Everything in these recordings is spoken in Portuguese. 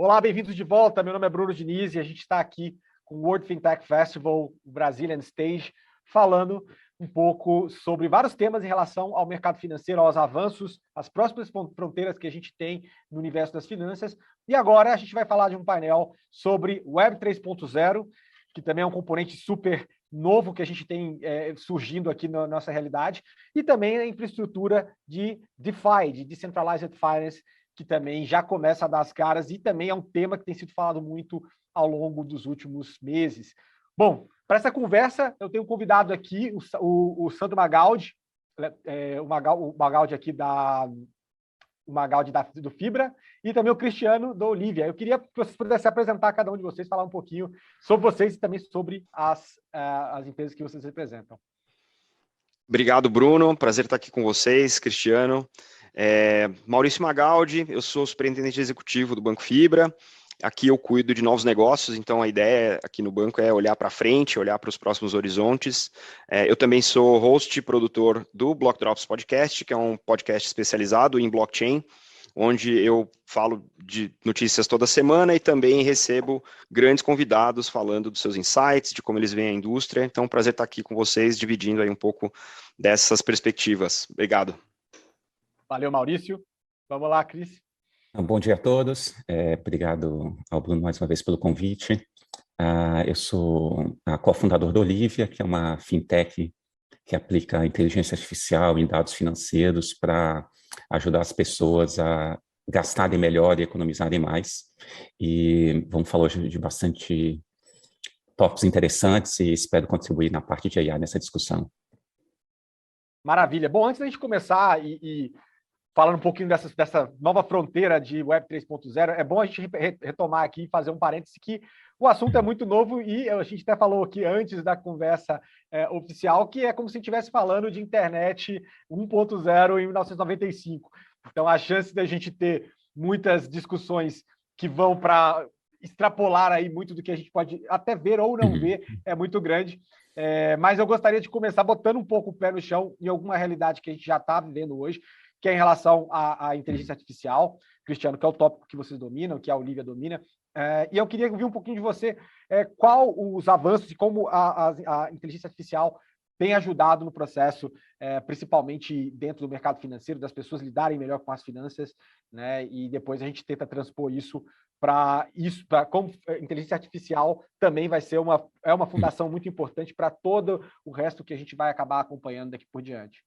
Olá, bem-vindos de volta. Meu nome é Bruno Diniz e a gente está aqui com o World Fintech Festival Brazilian Stage, falando um pouco sobre vários temas em relação ao mercado financeiro, aos avanços, as próximas fronteiras que a gente tem no universo das finanças. E agora a gente vai falar de um painel sobre Web 3.0, que também é um componente super novo que a gente tem surgindo aqui na nossa realidade, e também a infraestrutura de DeFi, de Decentralized Finance, que também já começa a dar as caras e também é um tema que tem sido falado muito ao longo dos últimos meses. Bom, para essa conversa, eu tenho convidado aqui o Sandro Magaldi, o Magaldi aqui o Magaldi do Fibra, e também o Cristiano do Olivia. Eu queria que vocês pudessem apresentar cada um de vocês, falar um pouquinho sobre vocês e também sobre as empresas que vocês representam. Obrigado, Bruno. Prazer estar aqui com vocês, Cristiano. Maurício Magaldi, eu sou superintendente executivo do Banco Fibra. Aqui eu cuido de novos negócios, então a ideia aqui no banco é olhar para frente, olhar para os próximos horizontes. Eu também sou host e produtor do Block Drops Podcast, que é um podcast especializado em blockchain, onde eu falo de notícias toda semana e também recebo grandes convidados falando dos seus insights, de como eles veem a indústria. Então, prazer estar aqui com vocês, dividindo aí um pouco dessas perspectivas. Obrigado. Valeu, Maurício. Vamos lá, Cris. Bom dia a todos. Obrigado ao Bruno mais uma vez pelo convite. Eu sou cofundador da Olivia, que é uma fintech que aplica inteligência artificial em dados financeiros para ajudar as pessoas a gastarem melhor e economizarem mais. E vamos falar hoje de bastante tópicos interessantes e espero contribuir na parte de AI nessa discussão. Maravilha. Bom, antes da gente começar falando um pouquinho dessa nova fronteira de Web 3.0, é bom a gente retomar aqui e fazer um parêntese que o assunto é muito novo e a gente até falou aqui antes da conversa oficial que é como se estivesse falando de internet 1.0 em 1995. Então, a chance da gente ter muitas discussões que vão para extrapolar aí muito do que a gente pode até ver ou não ver é muito grande. Mas eu gostaria de começar botando um pouco o pé no chão em alguma realidade que a gente já está vivendo hoje, que é em relação à inteligência artificial, Cristiano, que é o tópico que vocês dominam, que a Olivia domina. E eu queria ouvir um pouquinho de você, qual os avanços e como a inteligência artificial tem ajudado no processo, principalmente dentro do mercado financeiro, das pessoas lidarem melhor com as finanças, né? E depois a gente tenta transpor isso para como a inteligência artificial também vai ser uma fundação muito importante para todo o resto que a gente vai acabar acompanhando daqui por diante.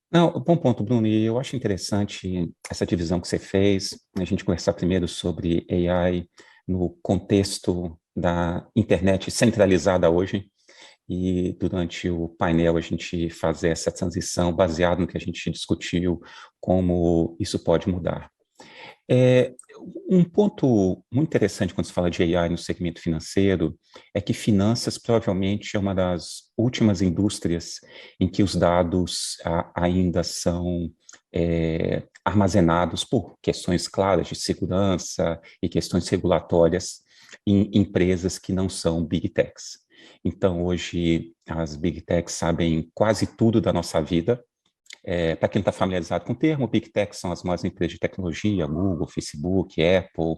Não, bom ponto, Bruno, e eu acho interessante essa divisão que você fez, a gente conversar primeiro sobre AI no contexto da internet centralizada hoje, e durante o painel a gente fazer essa transição baseado no que a gente discutiu, como isso pode mudar. Um ponto muito interessante quando se fala de AI no segmento financeiro é que finanças provavelmente é uma das últimas indústrias em que os dados ainda são armazenados por questões claras de segurança e questões regulatórias em empresas que não são Big Techs. Então, hoje, as Big Techs sabem quase tudo da nossa vida. Para quem não está familiarizado com o termo, Big Tech são as maiores empresas de tecnologia, Google, Facebook, Apple,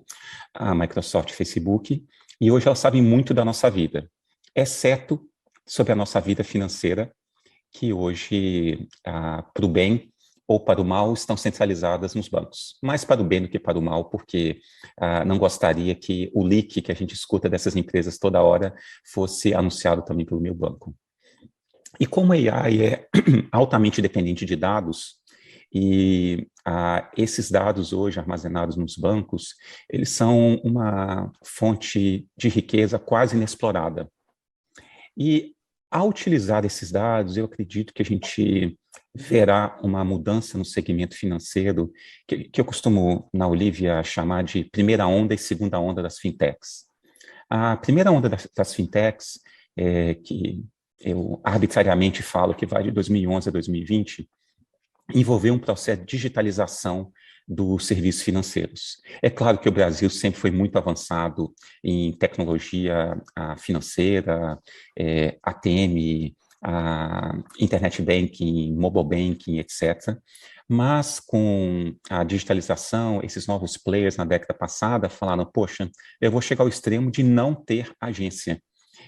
a Microsoft, Facebook, e hoje elas sabem muito da nossa vida, exceto sobre a nossa vida financeira, que hoje, para o bem ou para o mal, estão centralizadas nos bancos. Mais para o bem do que para o mal, porque não gostaria que o leak que a gente escuta dessas empresas toda hora fosse anunciado também pelo meu banco. E como a AI é altamente dependente de dados, e esses dados hoje armazenados nos bancos, eles são uma fonte de riqueza quase inexplorada. E ao utilizar esses dados, eu acredito que a gente verá uma mudança no segmento financeiro, que eu costumo, na Olivia, chamar de primeira onda e segunda onda das fintechs. A primeira onda das fintechs, que eu arbitrariamente falo que vai de 2011 a 2020, envolveu um processo de digitalização dos serviços financeiros. É claro que o Brasil sempre foi muito avançado em tecnologia financeira, ATM, internet banking, mobile banking, etc. Mas com a digitalização, esses novos players na década passada falaram, poxa, eu vou chegar ao extremo de não ter agência.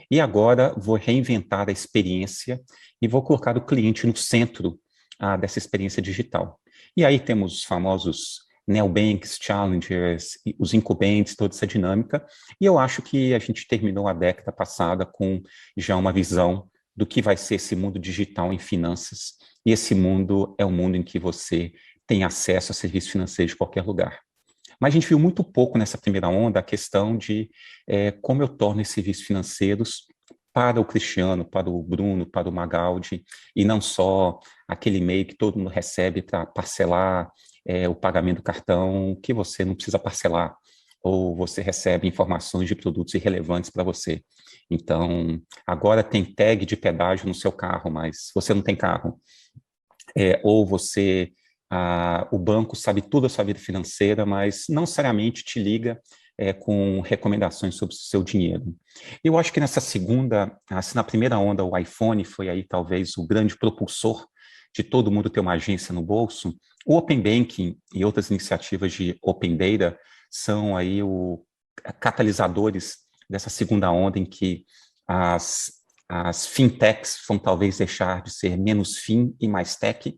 E agora vou reinventar a experiência e vou colocar o cliente no centro dessa experiência digital. E aí temos os famosos neobanks, challengers, os incumbentes, toda essa dinâmica. E eu acho que a gente terminou a década passada com já uma visão do que vai ser esse mundo digital em finanças. E esse mundo é um mundo em que você tem acesso a serviços financeiros de qualquer lugar. Mas a gente viu muito pouco nessa primeira onda a questão de como eu torno esses serviços financeiros para o Cristiano, para o Bruno, para o Magaldi, e não só aquele e-mail que todo mundo recebe para parcelar o pagamento do cartão que você não precisa parcelar, ou você recebe informações de produtos irrelevantes para você. Então, agora tem tag de pedágio no seu carro, mas você não tem carro. Ou você, o banco sabe tudo da sua vida financeira, mas não necessariamente te liga com recomendações sobre o seu dinheiro. Eu acho que nessa segunda, assim, na primeira onda, o iPhone foi aí talvez o grande propulsor de todo mundo ter uma agência no bolso. O Open Banking e outras iniciativas de Open Data são aí os catalisadores dessa segunda onda em que as fintechs vão talvez deixar de ser menos fin e mais tech,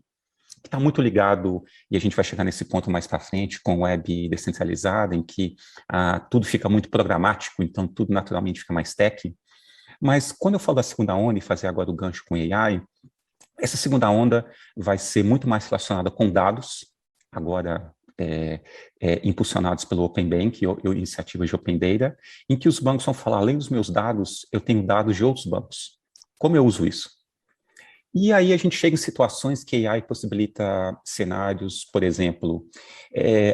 que está muito ligado, e a gente vai chegar nesse ponto mais para frente, com web descentralizada, em que tudo fica muito programático, então tudo naturalmente fica mais tech. Mas quando eu falo da segunda onda, e fazer agora o gancho com AI, essa segunda onda vai ser muito mais relacionada com dados, agora impulsionados pelo Open Bank ou iniciativas de Open Data, em que os bancos vão falar, além dos meus dados, eu tenho dados de outros bancos. Como eu uso isso? E aí a gente chega em situações que a AI possibilita cenários, por exemplo,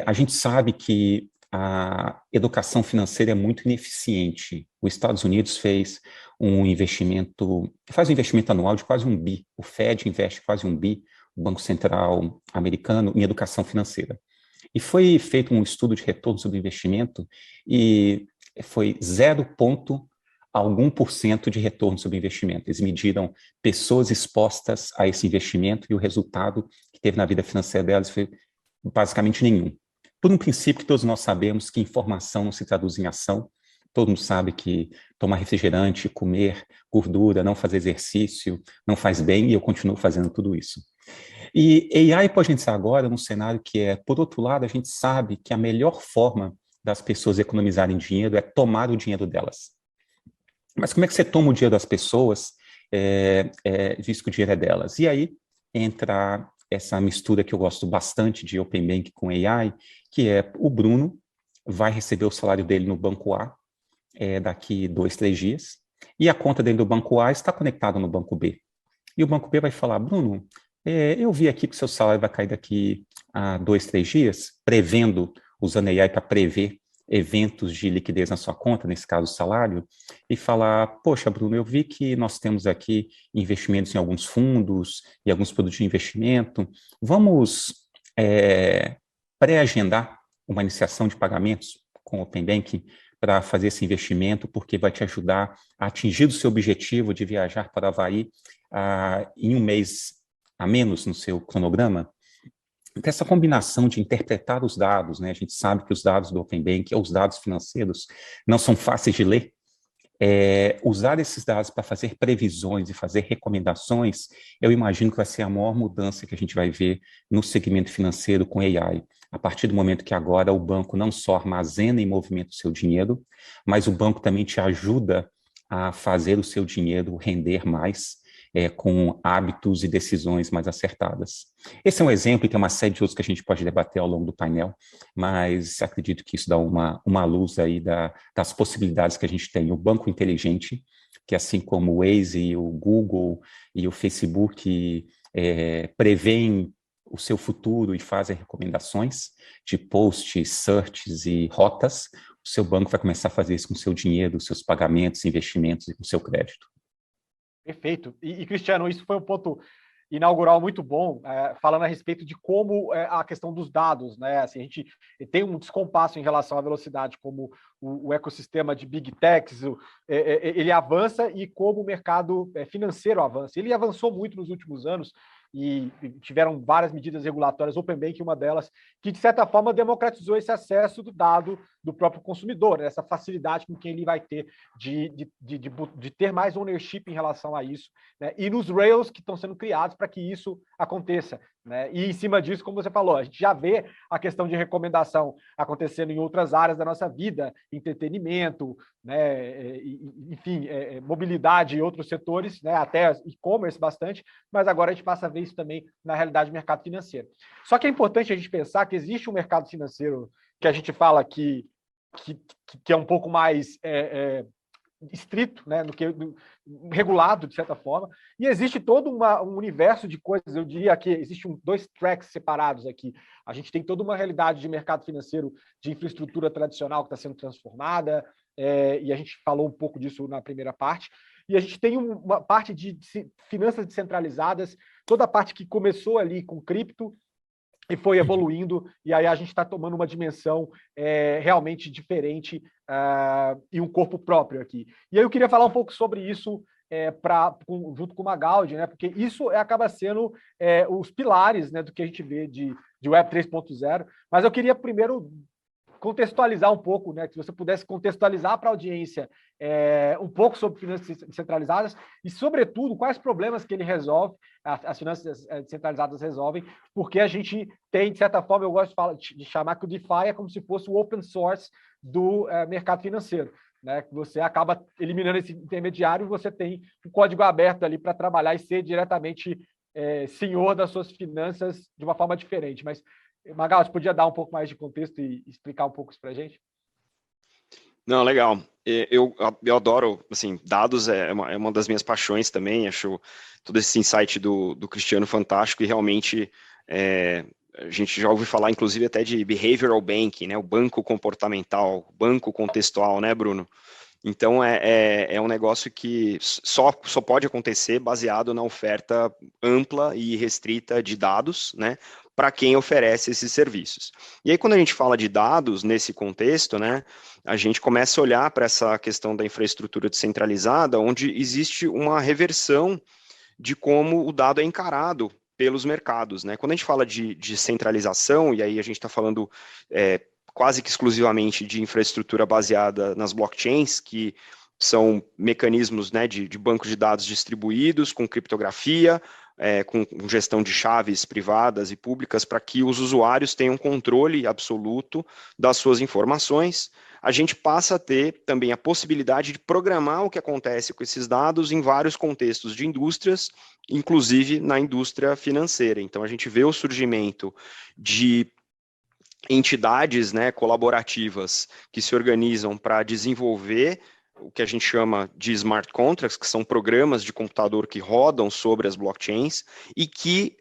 a gente sabe que a educação financeira é muito ineficiente. Os Estados Unidos faz um investimento anual de quase 1 bi. O Fed investe quase 1 bi, o Banco Central americano, em educação financeira. E foi feito um estudo de retorno sobre investimento e foi 0,algum% de retorno sobre investimento. Eles mediram pessoas expostas a esse investimento e o resultado que teve na vida financeira delas foi basicamente nenhum. Por um princípio que todos nós sabemos que informação não se traduz em ação. Todo mundo sabe que tomar refrigerante, comer gordura, não fazer exercício, não faz bem, e eu continuo fazendo tudo isso. E AI pode entrar agora num cenário que por outro lado, a gente sabe que a melhor forma das pessoas economizarem dinheiro é tomar o dinheiro delas. Mas como é que você toma o dinheiro das pessoas, visto que o dinheiro é delas? E aí entra essa mistura que eu gosto bastante de Open Bank com AI, que o Bruno vai receber o salário dele no banco A daqui 2, 3 dias, e a conta dele do banco A está conectada no banco B. E o banco B vai falar, Bruno, eu vi aqui que o seu salário vai cair daqui a 2, 3 dias, usando AI para prever eventos de liquidez na sua conta, nesse caso o salário, e falar, poxa, Bruno, eu vi que nós temos aqui investimentos em alguns fundos e alguns produtos de investimento, vamos pré-agendar uma iniciação de pagamentos com o Open Banking para fazer esse investimento, porque vai te ajudar a atingir o seu objetivo de viajar para Havaí em 1 mês a menos no seu cronograma. Então, essa combinação de interpretar os dados, né? A gente sabe que os dados do Open Bank, ou os dados financeiros, não são fáceis de ler. Usar esses dados para fazer previsões e fazer recomendações, eu imagino que vai ser a maior mudança que a gente vai ver no segmento financeiro com AI. A partir do momento que agora o banco não só armazena em movimento o seu dinheiro, mas o banco também te ajuda a fazer o seu dinheiro render mais, com hábitos e decisões mais acertadas. Esse é um exemplo, e tem uma série de outros que a gente pode debater ao longo do painel, mas acredito que isso dá uma luz aí das possibilidades que a gente tem. O banco inteligente, que assim como o Waze, o Google e o Facebook prevêem o seu futuro e fazem recomendações de posts, searches e rotas, o seu banco vai começar a fazer isso com o seu dinheiro, seus pagamentos, investimentos e com o seu crédito. Perfeito. E Cristiano, isso foi um ponto inaugural muito bom, falando a respeito de como a questão dos dados, né? Assim, a gente tem um descompasso em relação à velocidade, como o ecossistema de Big Techs, ele avança e como o mercado financeiro avança. Ele avançou muito nos últimos anos, e tiveram várias medidas regulatórias, Open Banking uma delas, que, de certa forma, democratizou esse acesso do dado do próprio consumidor, né? Essa facilidade com quem ele vai ter de ter mais ownership em relação a isso, né? E nos rails que estão sendo criados para que isso aconteça, né? E, em cima disso, como você falou, a gente já vê a questão de recomendação acontecendo em outras áreas da nossa vida, entretenimento, né? Enfim, mobilidade e outros setores, né? Até e-commerce bastante, mas agora a gente passa a ver isso também na realidade do mercado financeiro. Só que é importante a gente pensar que existe um mercado financeiro que a gente fala que é um pouco mais estrito, né, regulado, de certa forma, e existe todo um universo de coisas, eu diria que existem dois tracks separados aqui. A gente tem toda uma realidade de mercado financeiro, de infraestrutura tradicional que está sendo transformada, e a gente falou um pouco disso na primeira parte, e a gente tem uma parte de finanças descentralizadas, toda a parte que começou ali com cripto, e foi evoluindo, e aí a gente está tomando uma dimensão realmente diferente e um corpo próprio aqui. E aí eu queria falar um pouco sobre isso junto com o Magaldi, né? Porque isso acaba sendo os pilares, né, do que a gente vê de Web 3.0, mas eu queria primeiro contextualizar um pouco, né? Se você pudesse contextualizar para a audiência um pouco sobre finanças descentralizadas e, sobretudo, quais problemas que ele resolve, as finanças descentralizadas resolvem, porque a gente tem, de certa forma, eu gosto de chamar que o DeFi é como se fosse o open source do mercado financeiro, né? Você acaba eliminando esse intermediário e você tem um código aberto ali para trabalhar e ser diretamente senhor das suas finanças de uma forma diferente. Mas, Magal, você podia dar um pouco mais de contexto e explicar um pouco isso para a gente? Não, legal. Eu adoro, assim, dados é uma das minhas paixões também, acho todo esse insight do Cristiano fantástico e realmente a gente já ouviu falar, inclusive, até de behavioral banking, né, o banco comportamental, banco contextual, né, Bruno? Então, é um negócio que só pode acontecer baseado na oferta ampla e restrita de dados, né, para quem oferece esses serviços. E aí, quando a gente fala de dados nesse contexto, né, a gente começa a olhar para essa questão da infraestrutura descentralizada, onde existe uma reversão de como o dado é encarado pelos mercados, né? Quando a gente fala de centralização, e aí a gente está falando quase que exclusivamente de infraestrutura baseada nas blockchains, que são mecanismos, né, de banco de dados distribuídos, com criptografia, com gestão de chaves privadas e públicas, para que os usuários tenham controle absoluto das suas informações. A gente passa a ter também a possibilidade de programar o que acontece com esses dados em vários contextos de indústrias, inclusive na indústria financeira. Então, a gente vê o surgimento de entidades, né, colaborativas que se organizam para desenvolver o que a gente chama de smart contracts, que são programas de computador que rodam sobre as blockchains e que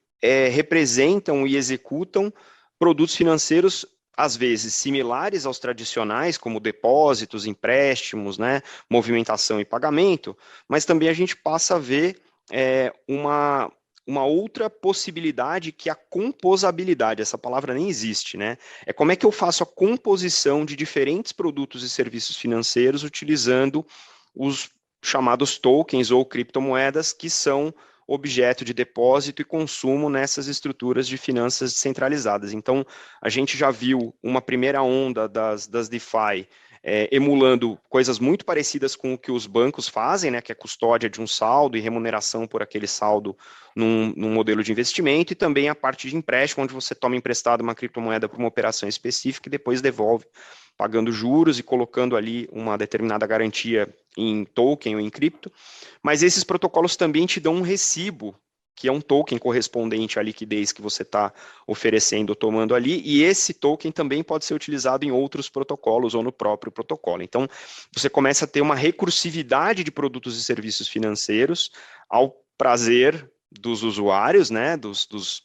representam e executam produtos financeiros, às vezes similares aos tradicionais, como depósitos, empréstimos, né, movimentação e pagamento, mas também a gente passa a ver uma outra possibilidade, que é a composabilidade. Essa palavra nem existe, né? É como é que eu faço a composição de diferentes produtos e serviços financeiros utilizando os chamados tokens ou criptomoedas, que são objeto de depósito e consumo nessas estruturas de finanças descentralizadas. Então, a gente já viu uma primeira onda das DeFi emulando coisas muito parecidas com o que os bancos fazem, né, que é custódia de um saldo e remuneração por aquele saldo num modelo de investimento, e também a parte de empréstimo, onde você toma emprestado uma criptomoeda para uma operação específica e depois devolve, pagando juros e colocando ali uma determinada garantia em token ou em cripto. Mas esses protocolos também te dão um recibo, que é um token correspondente à liquidez que você está oferecendo ou tomando ali, e esse token também pode ser utilizado em outros protocolos ou no próprio protocolo. Então, você começa a ter uma recursividade de produtos e serviços financeiros ao prazer dos usuários, né, dos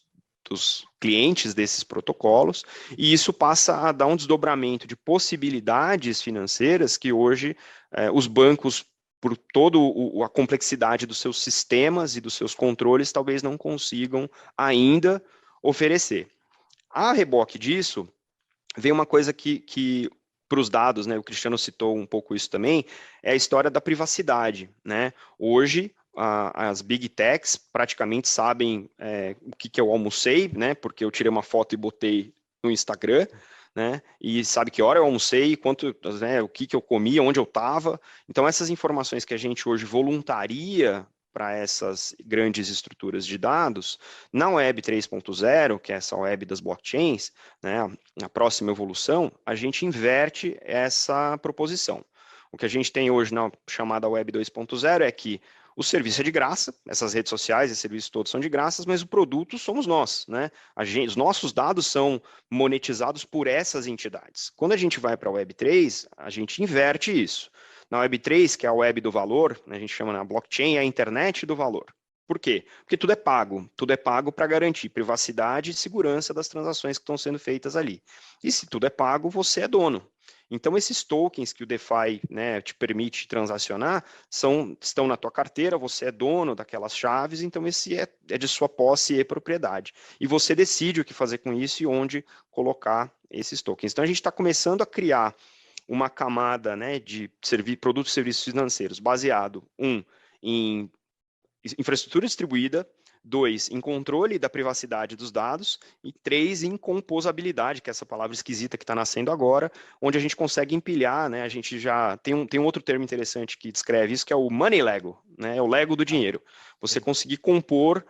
clientes desses protocolos, e isso passa a dar um desdobramento de possibilidades financeiras que hoje os bancos, por toda a complexidade dos seus sistemas e dos seus controles, talvez não consigam ainda oferecer. A reboque disso, vem uma coisa que para os dados, né, o Cristiano citou um pouco isso também, é a história da privacidade, né? Hoje, as Big Techs praticamente sabem o que eu almocei, né? Porque eu tirei uma foto e botei no Instagram, né? E sabe que hora eu almocei, quanto, né, o que eu comi, onde eu estava. Então, essas informações que a gente hoje voluntaria para essas grandes estruturas de dados, na Web 3.0, que é essa web das blockchains, né, na próxima evolução, a gente inverte essa proposição. O que a gente tem hoje na chamada Web 2.0 é que o serviço é de graça, essas redes sociais e serviços todos são de graça, mas o produto somos nós, né? Os nossos dados são monetizados por essas entidades. Quando a gente vai para a Web3, a gente inverte isso. Na Web3, que é a web do valor, né, a gente chama na blockchain, é a internet do valor. Por quê? Porque tudo é pago para garantir privacidade e segurança das transações que estão sendo feitas ali. E se tudo é pago, você é dono. Então, esses tokens que o DeFi, né, te permite transacionar estão na tua carteira, você é dono daquelas chaves, então esse é de sua posse e propriedade. E você decide o que fazer com isso e onde colocar esses tokens. Então, a gente está começando a criar uma camada, né, de produtos e serviços financeiros baseado, em infraestrutura distribuída, 2, em controle da privacidade dos dados, e 3, em composabilidade, que é essa palavra esquisita que está nascendo agora, onde a gente consegue empilhar, né, a gente já tem um outro termo interessante que descreve isso, que é o money Lego, né, é o Lego do dinheiro. Você conseguir compor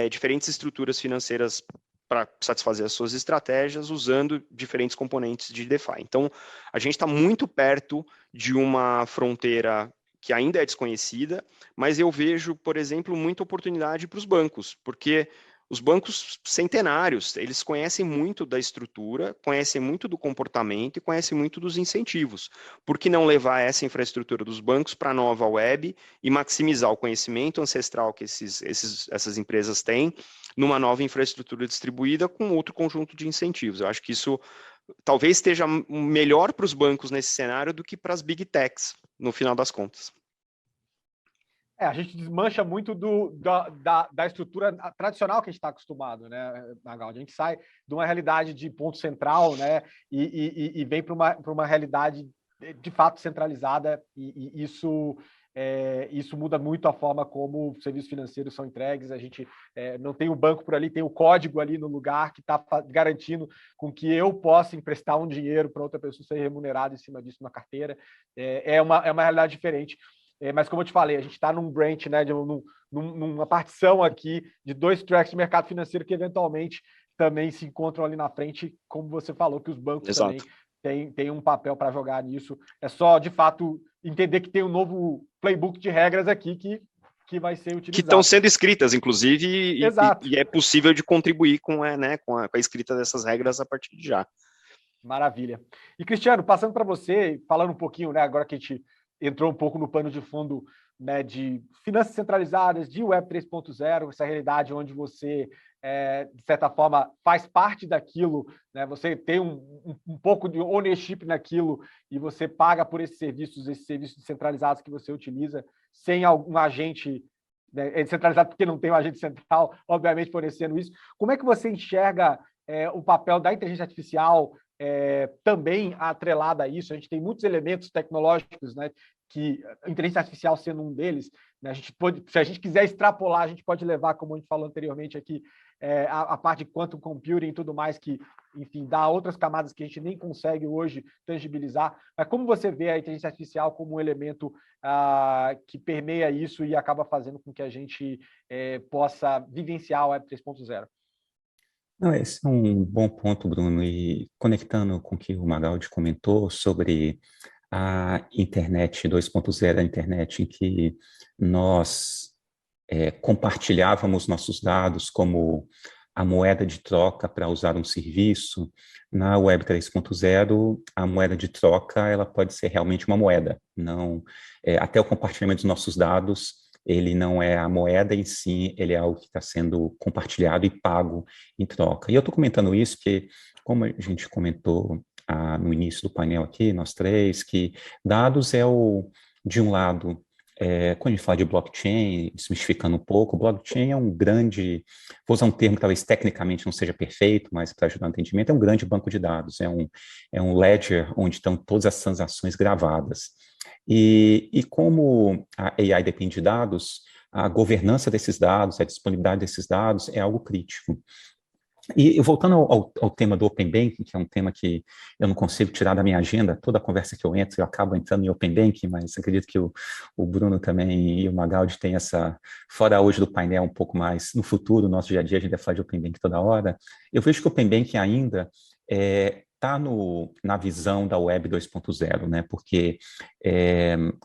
diferentes estruturas financeiras para satisfazer as suas estratégias usando diferentes componentes de DeFi. Então, a gente está muito perto de uma fronteira que ainda é desconhecida, mas eu vejo, por exemplo, muita oportunidade para os bancos, porque os bancos centenários, eles conhecem muito da estrutura, conhecem muito do comportamento e conhecem muito dos incentivos. Por que não levar essa infraestrutura dos bancos para a nova web e maximizar o conhecimento ancestral que essas empresas têm numa nova infraestrutura distribuída com outro conjunto de incentivos? Eu acho que isso talvez esteja melhor para os bancos nesse cenário do que para as Big Techs, no final das contas. A gente desmancha muito da estrutura tradicional que a gente está acostumado, né, Magaldi? A gente sai de uma realidade de ponto central, né, e vem para uma realidade de fato centralizada, e isso muda muito a forma como os serviços financeiros são entregues. A gente não tem o banco por ali, tem o código ali no lugar que está garantindo com que eu possa emprestar um dinheiro para outra pessoa ser remunerada em cima disso na carteira. É uma realidade diferente. Mas, como eu te falei, a gente está num branch, né, numa partição aqui de 2 tracks de mercado financeiro que, eventualmente, também se encontram ali na frente, como você falou, que os bancos Exato. também têm um papel para jogar nisso. É só, de fato, entender que tem um novo playbook de regras aqui que vai ser utilizado. Que estão sendo escritas, inclusive, e é possível de contribuir com a escrita dessas regras a partir de já. Maravilha. E, Cristiano, passando para você, falando um pouquinho, né, agora que a gente entrou um pouco no pano de fundo, né, de finanças centralizadas, de Web 3.0, essa realidade onde você, de certa forma, faz parte daquilo, né, você tem um pouco de ownership naquilo e você paga por esses serviços descentralizados que você utiliza, sem algum agente, né, descentralizado porque não tem um agente central, obviamente, fornecendo isso. Como é que você enxerga o papel da inteligência artificial também atrelada a isso? A gente tem muitos elementos tecnológicos, né, que a inteligência artificial sendo um deles, né, a gente pode, se a gente quiser extrapolar, a gente pode levar, como a gente falou anteriormente aqui, a parte de quantum computing e tudo mais, que, enfim, dá outras camadas que a gente nem consegue hoje tangibilizar. Mas como você vê a inteligência artificial como um elemento que permeia isso e acaba fazendo com que a gente possa vivenciar o Web 3.0? Não, esse é um bom ponto, Bruno, e conectando com o que o Magaldi comentou sobre a internet 2.0, a internet em que nós compartilhávamos nossos dados como a moeda de troca para usar um serviço. Na Web 3.0, a moeda de troca ela pode ser realmente uma moeda, não até o compartilhamento dos nossos dados. Ele não é a moeda em si, ele é algo que está sendo compartilhado e pago em troca. E eu estou comentando isso porque, como a gente comentou no início do painel aqui, nós três, que dados de um lado, quando a gente fala de blockchain, desmistificando um pouco, blockchain é um grande, vou usar um termo que talvez tecnicamente não seja perfeito, mas para ajudar no entendimento, é um grande banco de dados, é um ledger onde estão todas as transações gravadas. E como a AI depende de dados, a governança desses dados, a disponibilidade desses dados é algo crítico. E voltando ao tema do Open Banking, que é um tema que eu não consigo tirar da minha agenda, toda conversa que eu entro, eu acabo entrando em Open Banking, mas acredito que o Bruno também e o Magaldi têm fora hoje do painel um pouco mais, no futuro, no nosso dia a dia, a gente vai falar de Open Banking toda hora. Eu vejo que o Open Banking ainda está na visão da Web 2.0, né? Porque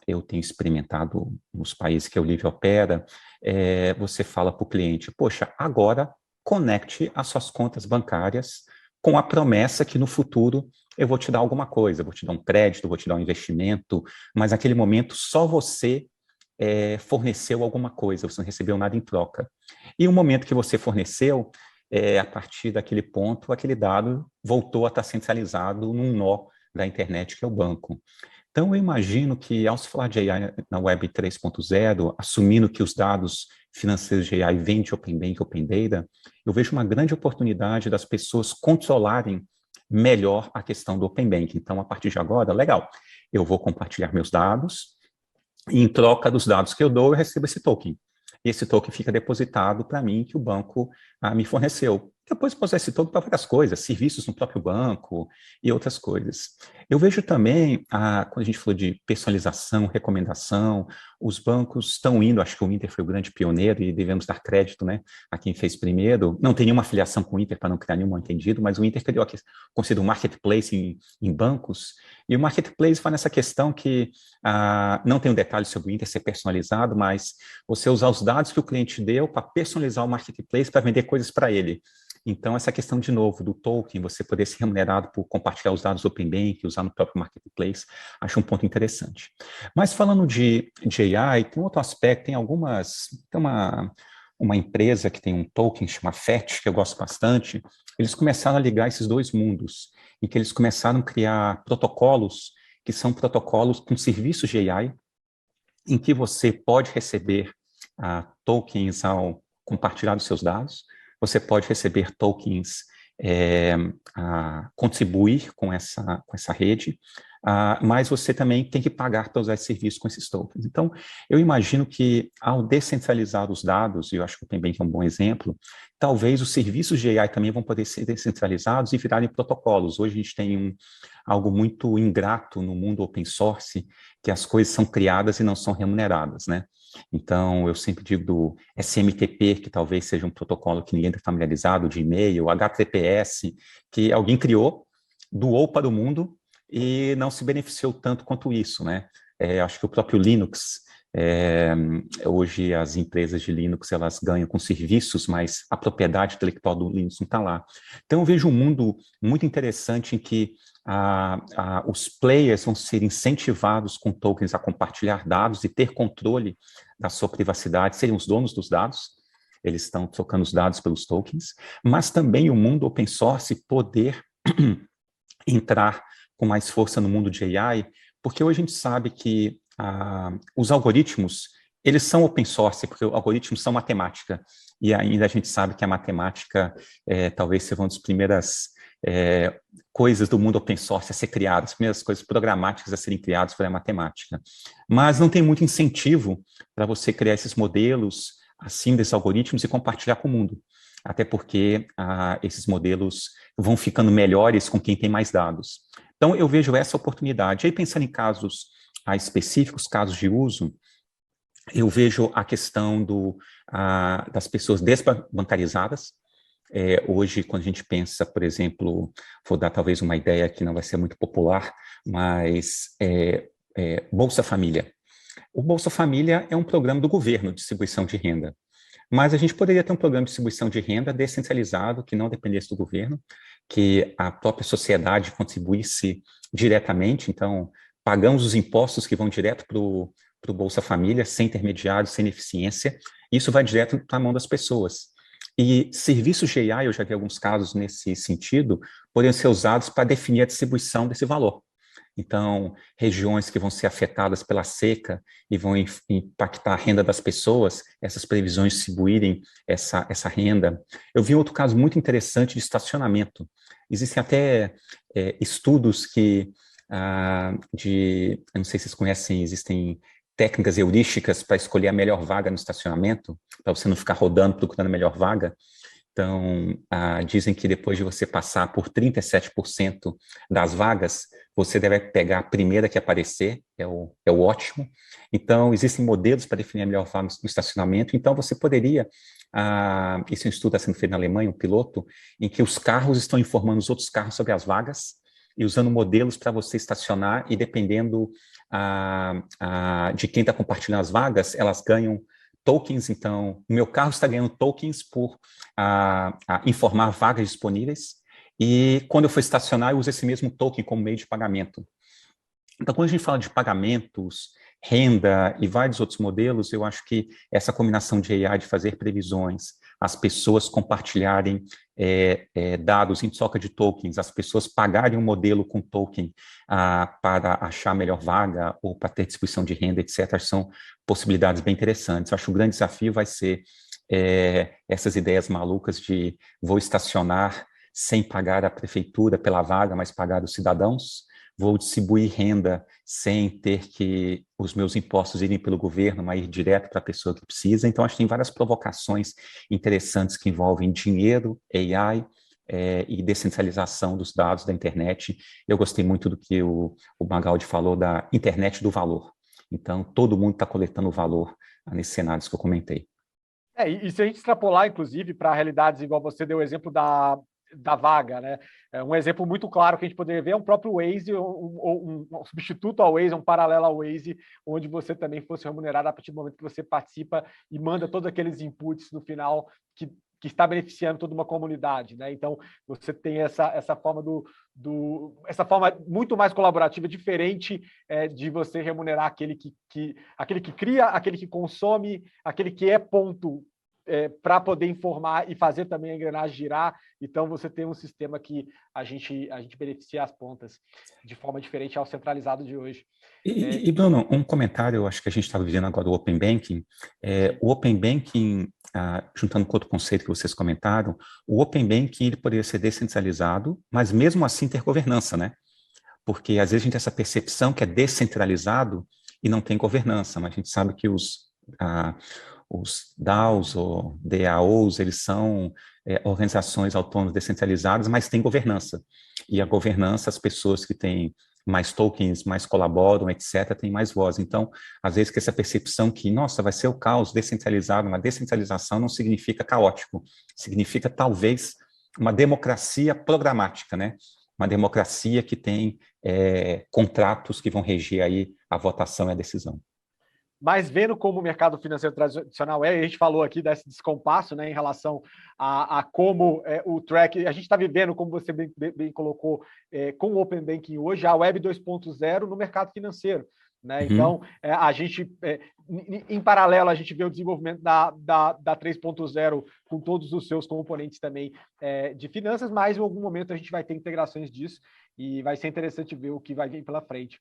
eu tenho experimentado nos países que o Livre opera, você fala para o cliente, poxa, agora conecte as suas contas bancárias com a promessa que no futuro eu vou te dar alguma coisa, eu vou te dar um crédito, vou te dar um investimento, mas naquele momento só você forneceu alguma coisa, você não recebeu nada em troca. E o momento que você forneceu, a partir daquele ponto, aquele dado voltou a estar centralizado num nó da internet, que é o banco. Então, eu imagino que, ao se falar de AI na Web 3.0, assumindo que os dados financeiros de AI vêm de Open Banking, Open Data, eu vejo uma grande oportunidade das pessoas controlarem melhor a questão do Open Banking. Então, a partir de agora, legal, eu vou compartilhar meus dados, e em troca dos dados que eu dou, eu recebo esse token. E esse token fica depositado para mim, que o banco me forneceu. Depois posso usar esse token para várias coisas, serviços no próprio banco e outras coisas. Eu vejo também, quando a gente falou de personalização, recomendação, os bancos estão indo, acho que o Inter foi o grande pioneiro e devemos dar crédito, né, a quem fez primeiro. Não tem nenhuma afiliação com o Inter para não criar nenhum mal-entendido, mas o Inter criou aqui, considerado um marketplace em bancos, e o marketplace vai nessa questão que não tem um detalhe sobre o Inter ser personalizado, mas você usar os dados que o cliente deu para personalizar o marketplace para vender coisas para ele. Então, essa questão, de novo, do token, você poder ser remunerado por compartilhar os dados do Open Banking, usar no próprio marketplace, acho um ponto interessante. Mas falando de AI, tem um outro aspecto, tem uma empresa que tem um token chamado FET, que eu gosto bastante, eles começaram a ligar esses dois mundos, em que eles começaram a criar protocolos, que são protocolos com serviços de AI, em que você pode receber tokens ao compartilhar os seus dados, você pode receber tokens a contribuir com essa rede, mas você também tem que pagar para usar esse serviço com esses tokens. Então, eu imagino que ao descentralizar os dados, e eu acho que o Open Banking é um bom exemplo, talvez os serviços de AI também vão poder ser descentralizados e virarem protocolos. Hoje a gente tem algo muito ingrato no mundo open source, que as coisas são criadas e não são remuneradas, né? Então, eu sempre digo do SMTP, que talvez seja um protocolo que ninguém está familiarizado, de e-mail, HTTPS, que alguém criou, doou para o mundo e não se beneficiou tanto quanto isso, né? Acho que o próprio Linux, hoje as empresas de Linux, elas ganham com serviços, mas a propriedade intelectual do Linux não está lá. Então, eu vejo um mundo muito interessante em que os players vão ser incentivados com tokens a compartilhar dados e ter controle da sua privacidade, serem os donos dos dados, eles estão trocando os dados pelos tokens, mas também o mundo open source poder entrar com mais força no mundo de AI, porque hoje a gente sabe que os algoritmos, eles são open source, porque os algoritmos são matemática, e ainda a gente sabe que a matemática talvez seja uma das primeiras coisas do mundo open source a ser criadas, as primeiras coisas programáticas a serem criadas foi a matemática. Mas não tem muito incentivo para você criar esses modelos, assim, desses algoritmos e compartilhar com o mundo. Até porque esses modelos vão ficando melhores com quem tem mais dados. Então, eu vejo essa oportunidade. E aí, pensando em casos específicos, casos de uso, eu vejo a questão das pessoas desbancarizadas. Hoje, quando a gente pensa, por exemplo, vou dar talvez uma ideia que não vai ser muito popular, mas Bolsa Família. O Bolsa Família é um programa do governo de distribuição de renda, mas a gente poderia ter um programa de distribuição de renda descentralizado, que não dependesse do governo, que a própria sociedade contribuísse diretamente, então pagamos os impostos que vão direto para o Bolsa Família, sem intermediários, sem eficiência, e isso vai direto para a mão das pessoas. E serviços de AI, eu já vi alguns casos nesse sentido, poderiam ser usados para definir a distribuição desse valor. Então, regiões que vão ser afetadas pela seca e vão impactar a renda das pessoas, essas previsões distribuírem essa renda. Eu vi outro caso muito interessante de estacionamento. Existem até estudos que, eu não sei se vocês conhecem, existem técnicas heurísticas para escolher a melhor vaga no estacionamento, para você não ficar rodando procurando a melhor vaga. Então, dizem que depois de você passar por 37% das vagas, você deve pegar a primeira que aparecer, é o ótimo. Então, existem modelos para definir a melhor vaga no estacionamento. Então, você poderia, esse estudo está sendo feito na Alemanha, um piloto, em que os carros estão informando os outros carros sobre as vagas e usando modelos para você estacionar e dependendo de quem está compartilhando as vagas, elas ganham tokens. Então, o meu carro está ganhando tokens por informar vagas disponíveis, e quando eu for estacionar, eu uso esse mesmo token como meio de pagamento. Então, quando a gente fala de pagamentos, renda e vários outros modelos, eu acho que essa combinação de AI, de fazer previsões, as pessoas compartilharem dados em troca de tokens, as pessoas pagarem um modelo com token para achar a melhor vaga ou para ter distribuição de renda, etc., são possibilidades bem interessantes. Eu acho que o grande desafio vai ser essas ideias malucas de vou estacionar sem pagar a prefeitura pela vaga, mas pagar os cidadãos, vou distribuir renda sem ter que os meus impostos irem pelo governo, mas ir direto para a pessoa que precisa. Então, acho que tem várias provocações interessantes que envolvem dinheiro, AI e descentralização dos dados da internet. Eu gostei muito do que o Magaldi falou da internet do valor. Então, todo mundo está coletando valor nesses cenários que eu comentei. E se a gente extrapolar, inclusive, para realidades igual você deu o exemplo da vaga, né? Um exemplo muito claro que a gente poderia ver é um próprio Waze, um substituto ao Waze, um paralelo ao Waze, onde você também fosse remunerado a partir do momento que você participa e manda todos aqueles inputs no final que está beneficiando toda uma comunidade, né? Então, você tem essa forma essa forma muito mais colaborativa, diferente de você remunerar aquele que cria, aquele que consome, aquele que é ponto para poder informar e fazer também a engrenagem girar. Então, você tem um sistema que a gente beneficia as pontas de forma diferente ao centralizado de hoje. E Bruno, um comentário, eu acho que a gente está vivendo agora o Open Banking. O Open Banking, juntando com outro conceito que vocês comentaram, o Open Banking ele poderia ser descentralizado, mas mesmo assim ter governança, né? Porque às vezes a gente tem essa percepção que é descentralizado e não tem governança, mas a gente sabe que os DAOs ou DAOs, eles são organizações autônomas descentralizadas, mas têm governança. E a governança, as pessoas que têm mais tokens, mais colaboram, etc., têm mais voz. Então, às vezes, que essa percepção que, nossa, vai ser o caos descentralizado, uma descentralização não significa caótico, significa, talvez, uma democracia programática, né? Uma democracia que tem contratos que vão reger aí a votação e a decisão. Mas vendo como o mercado financeiro tradicional a gente falou aqui desse descompasso, né, em relação a como o track, a gente está vivendo, como você bem colocou, com o Open Banking hoje, a Web 2.0 no mercado financeiro. Né? Então, a gente, em paralelo, a gente vê o desenvolvimento da 3.0 com todos os seus componentes também de finanças, mas em algum momento a gente vai ter integrações disso e vai ser interessante ver o que vai vir pela frente.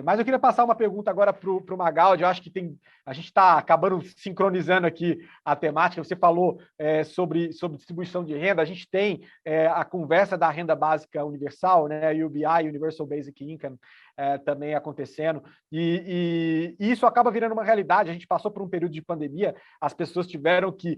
Mas eu queria passar uma pergunta agora para o Magaldi. Eu acho que a gente está acabando sincronizando aqui a temática. Você falou sobre distribuição de renda. A gente tem a conversa da renda básica universal, né, UBI, Universal Basic Income, também acontecendo. E isso acaba virando uma realidade. A gente passou por um período de pandemia, as pessoas tiveram que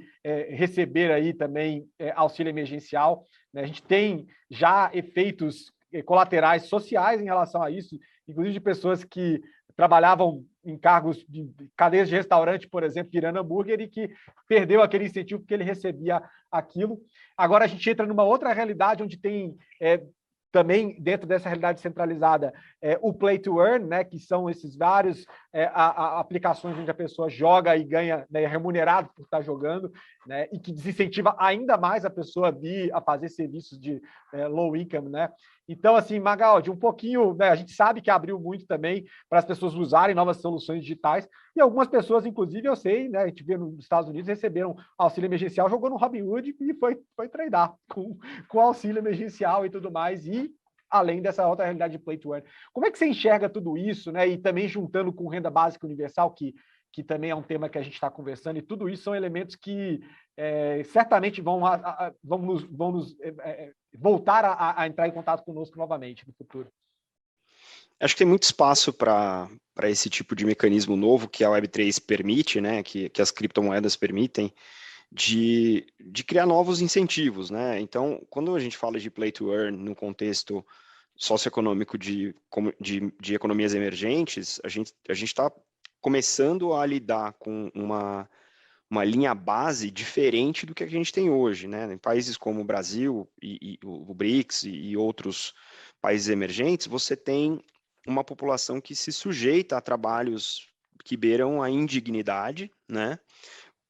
receber aí também auxílio emergencial. Né? A gente tem já efeitos colaterais sociais em relação a isso, inclusive de pessoas que trabalhavam em cargos de cadeias de restaurante, por exemplo, virando hambúrguer, e que perdeu aquele incentivo porque ele recebia aquilo. Agora a gente entra numa outra realidade onde tem também, dentro dessa realidade centralizada, o Play to Earn, né, que são esses vários aplicações onde a pessoa joga e ganha, né, remunerado por estar jogando, né, e que desincentiva ainda mais a pessoa a vir a fazer serviços de low income, né? Então, assim, Magaldi, um pouquinho, né, a gente sabe que abriu muito também para as pessoas usarem novas soluções digitais, e algumas pessoas, inclusive, eu sei, né, a gente vê nos Estados Unidos, receberam auxílio emergencial, jogou no Robinhood e foi tradar com auxílio emergencial e tudo mais, e além dessa outra realidade de Play to Earn. Como é que você enxerga tudo isso, né, e também juntando com renda básica universal, que também é um tema que a gente está conversando, e tudo isso são elementos que certamente vão nos voltar a entrar em contato conosco novamente no futuro. Acho que tem muito espaço para esse tipo de mecanismo novo que a Web3 permite, né, que as criptomoedas permitem, de criar novos incentivos, né? Então, quando a gente fala de play to earn no contexto socioeconômico de economias emergentes, a gente está começando a lidar com uma linha base diferente do que a gente tem hoje, né? Em países como o Brasil e o BRICS e outros países emergentes, você tem uma população que se sujeita a trabalhos que beiram a indignidade, né?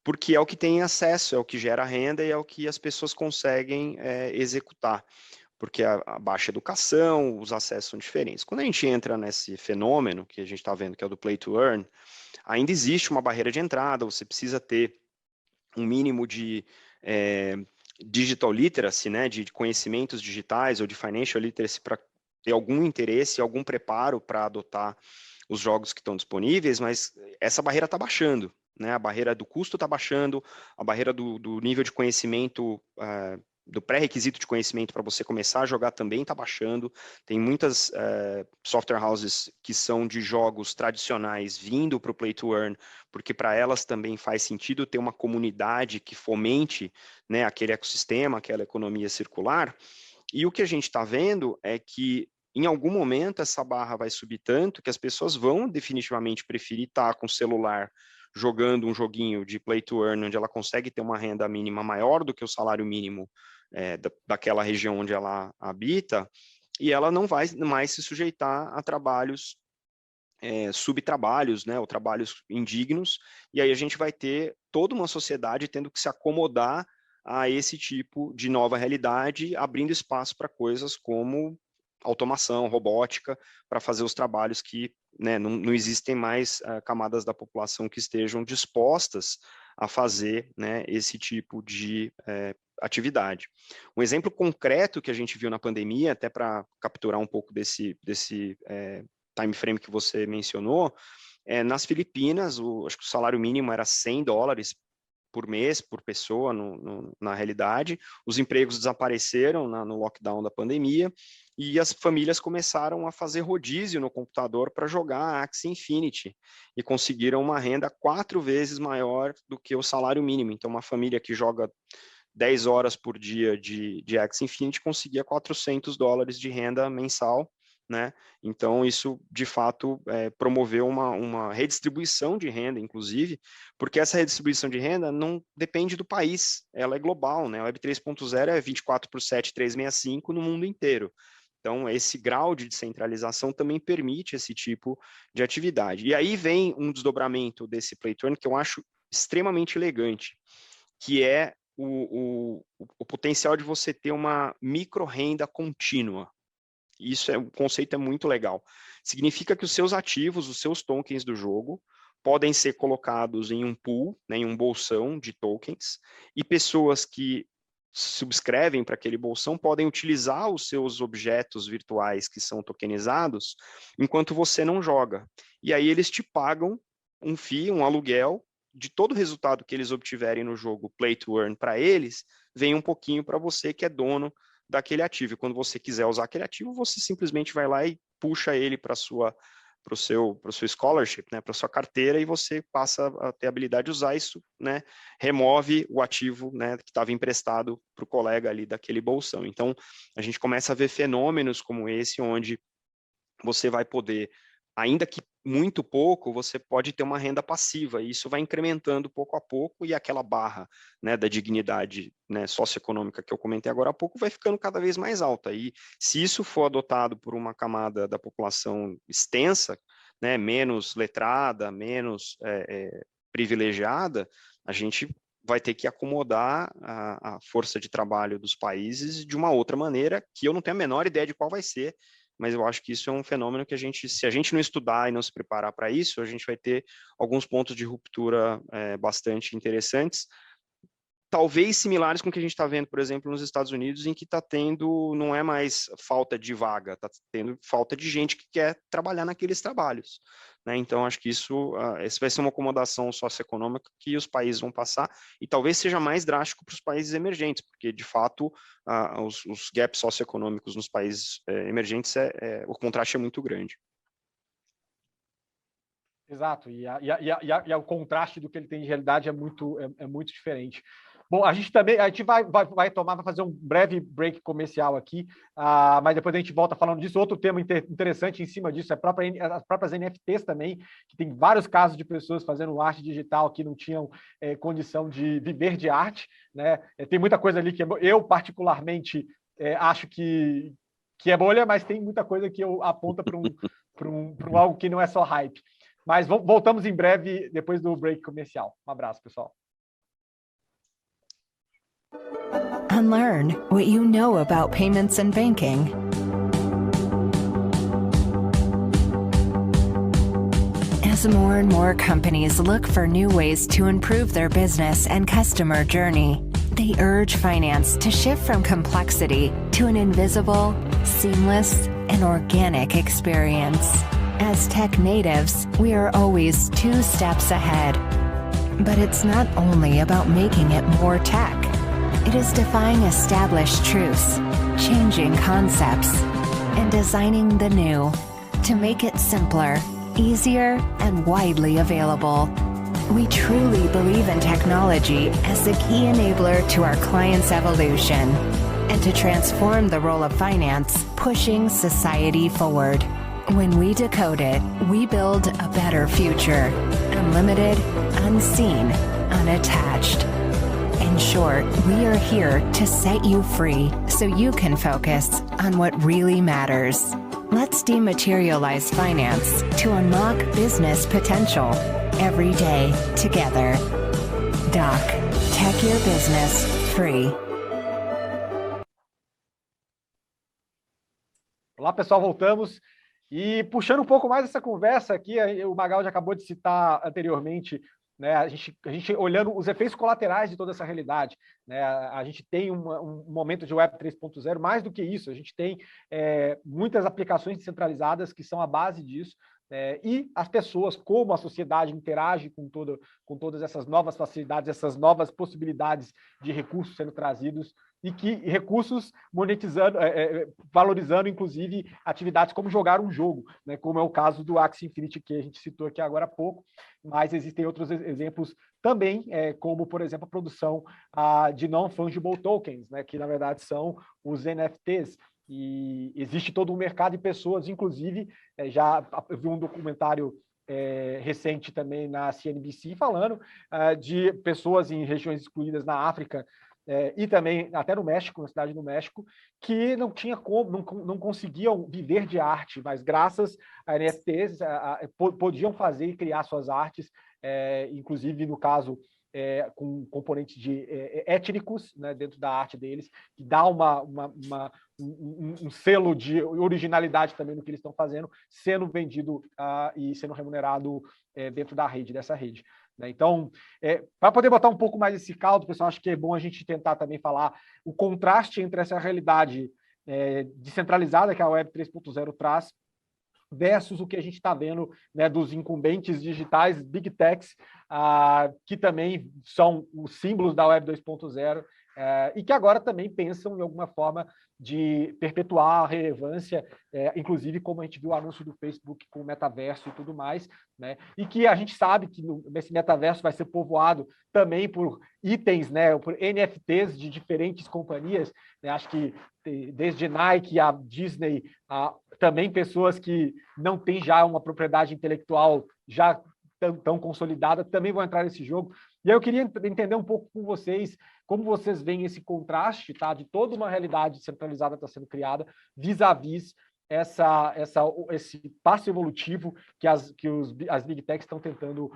Porque é o que tem acesso, é o que gera renda e é o que as pessoas conseguem executar. Porque a baixa educação, os acessos são diferentes. Quando a gente entra nesse fenômeno que a gente está vendo, que é o do play to earn, ainda existe uma barreira de entrada, você precisa ter um mínimo de digital literacy, né, de conhecimentos digitais ou de financial literacy para ter algum interesse, algum preparo para adotar os jogos que estão disponíveis, mas essa barreira está baixando, né, a barreira do custo está baixando, a barreira do nível de conhecimento do pré-requisito de conhecimento para você começar a jogar também está baixando. Tem muitas software houses que são de jogos tradicionais vindo para o Play to Earn, porque para elas também faz sentido ter uma comunidade que fomente, né, aquele ecossistema, aquela economia circular. E o que a gente está vendo é que em algum momento essa barra vai subir tanto que as pessoas vão definitivamente preferir estar com o celular jogando um joguinho de play to earn, onde ela consegue ter uma renda mínima maior do que o salário mínimo daquela região onde ela habita, e ela não vai mais se sujeitar a trabalhos, subtrabalhos, né, ou trabalhos indignos, e aí a gente vai ter toda uma sociedade tendo que se acomodar a esse tipo de nova realidade, abrindo espaço para coisas como automação, robótica, para fazer os trabalhos que, né, não existem mais camadas da população que estejam dispostas a fazer, né, esse tipo de atividade. Um exemplo concreto que a gente viu na pandemia, até para capturar um pouco desse time frame que você mencionou, nas Filipinas, acho que o salário mínimo era $100 por mês, por pessoa, na realidade. Os empregos desapareceram no lockdown da pandemia e as famílias começaram a fazer rodízio no computador para jogar Axie Infinity e conseguiram uma renda 4 vezes maior do que o salário mínimo. Então, uma família que joga 10 horas por dia de Axie Infinity conseguia $400 de renda mensal, né? Então, isso, de fato, promoveu uma redistribuição de renda, inclusive, porque essa redistribuição de renda não depende do país, ela é global, né? A Web 3.0 é 24/7, 365 no mundo inteiro. Então, esse grau de descentralização também permite esse tipo de atividade. E aí vem um desdobramento desse play to earn que eu acho extremamente elegante, que é o potencial de você ter uma micro-renda contínua. O conceito é muito legal. Significa que os seus ativos, os seus tokens do jogo, podem ser colocados em um pool, né, em um bolsão de tokens, e pessoas que subscrevem para aquele bolsão podem utilizar os seus objetos virtuais que são tokenizados enquanto você não joga. E aí eles te pagam um fee, um aluguel, de todo o resultado que eles obtiverem no jogo Play to Earn para eles, vem um pouquinho para você que é dono daquele ativo. E quando você quiser usar aquele ativo, você simplesmente vai lá e puxa ele para o seu scholarship, né, para sua carteira, e você passa a ter a habilidade de usar isso, né, remove o ativo, né, que estava emprestado para o colega ali daquele bolsão. Então, a gente começa a ver fenômenos como esse, onde você vai poder, ainda que muito pouco, você pode ter uma renda passiva, e isso vai incrementando pouco a pouco, e aquela barra, né, da dignidade, né, socioeconômica que eu comentei agora há pouco vai ficando cada vez mais alta. E se isso for adotado por uma camada da população extensa, né, menos letrada, menos privilegiada, a gente vai ter que acomodar a força de trabalho dos países de uma outra maneira, que eu não tenho a menor ideia de qual vai ser, mas eu acho que isso é um fenômeno que se a gente não estudar e não se preparar para isso, a gente vai ter alguns pontos de ruptura bastante interessantes, talvez similares com o que a gente está vendo, por exemplo, nos Estados Unidos, em que está tendo, não é mais falta de vaga, está tendo falta de gente que quer trabalhar naqueles trabalhos, né? Então, acho que isso vai ser uma acomodação socioeconômica que os países vão passar, e talvez seja mais drástico para os países emergentes, porque, de fato, os gaps socioeconômicos nos países emergentes, o contraste é muito grande. Exato, e o contraste do que ele tem de realidade é muito diferente. Bom, a gente vai fazer um breve break comercial aqui, mas depois a gente volta falando disso. Outro tema interessante em cima disso é as próprias NFTs também, que tem vários casos de pessoas fazendo arte digital que não tinham condição de viver de arte, né? Tem muita coisa ali que eu particularmente acho que é bolha, mas tem muita coisa que eu aponta para algo que não é só hype. Mas voltamos em breve, depois do break comercial. Um abraço, pessoal. Unlearn what you know about payments and banking. As more and more companies look for new ways to improve their business and customer journey, they urge finance to shift from complexity to an invisible, seamless, and organic experience. As tech natives, we are always 2 steps ahead. But it's not only about making it more tech. It is defying established truths, changing concepts, and designing the new to make it simpler, easier, and widely available. We truly believe in technology as the key enabler to our clients' evolution and to transform the role of finance, pushing society forward. When we decode it, we build a better future, unlimited, unseen, unattached. In short, we are here to set you free so you can focus on what really matters. Let's dematerialize finance to unlock business potential every day together. Doc, tech your business free. Olá, pessoal, voltamos. E puxando um pouco mais essa conversa aqui, o Magaldi acabou de citar anteriormente, né, a gente olhando os efeitos colaterais de toda essa realidade, né, a gente tem um momento de Web 3.0, mais do que isso, a gente tem muitas aplicações descentralizadas que são a base disso, e as pessoas, como a sociedade interage com todas essas novas facilidades, essas novas possibilidades de recursos sendo trazidos, e que recursos monetizando, valorizando, inclusive, atividades como jogar um jogo, né, como é o caso do Axie Infinity, que a gente citou aqui agora há pouco, mas existem outros exemplos também, como, por exemplo, a produção de non-fungible tokens, né, que, na verdade, são os NFTs. E existe todo um mercado de pessoas, inclusive, eu vi um documentário recente também na CNBC falando de pessoas em regiões excluídas na África, e também até no México, na cidade do México, que não tinha como, não conseguiam viver de arte, mas graças a NFTs podiam fazer e criar suas artes, inclusive no caso com componentes étnicos, né, dentro da arte deles, que dá um selo de originalidade também no que eles estão fazendo, sendo vendido e sendo remunerado dentro dessa rede. Então, para poder botar um pouco mais esse caldo, pessoal, acho que é bom a gente tentar também falar o contraste entre essa realidade descentralizada que a Web 3.0 traz versus o que a gente está vendo, né, dos incumbentes digitais, Big Techs, que também são os símbolos da Web 2.0, e que agora também pensam em alguma forma de perpetuar a relevância, inclusive como a gente viu o anúncio do Facebook com o metaverso e tudo mais, né? E que a gente sabe que esse metaverso vai ser povoado também por itens, né, por NFTs de diferentes companhias, né? Acho que desde Nike a Disney, também pessoas que não têm já uma propriedade intelectual já tão consolidada também vão entrar nesse jogo. E aí eu queria entender um pouco com vocês como vocês veem esse contraste, tá, de toda uma realidade centralizada que está sendo criada vis-à-vis esse passo evolutivo que as Big Techs estão tentando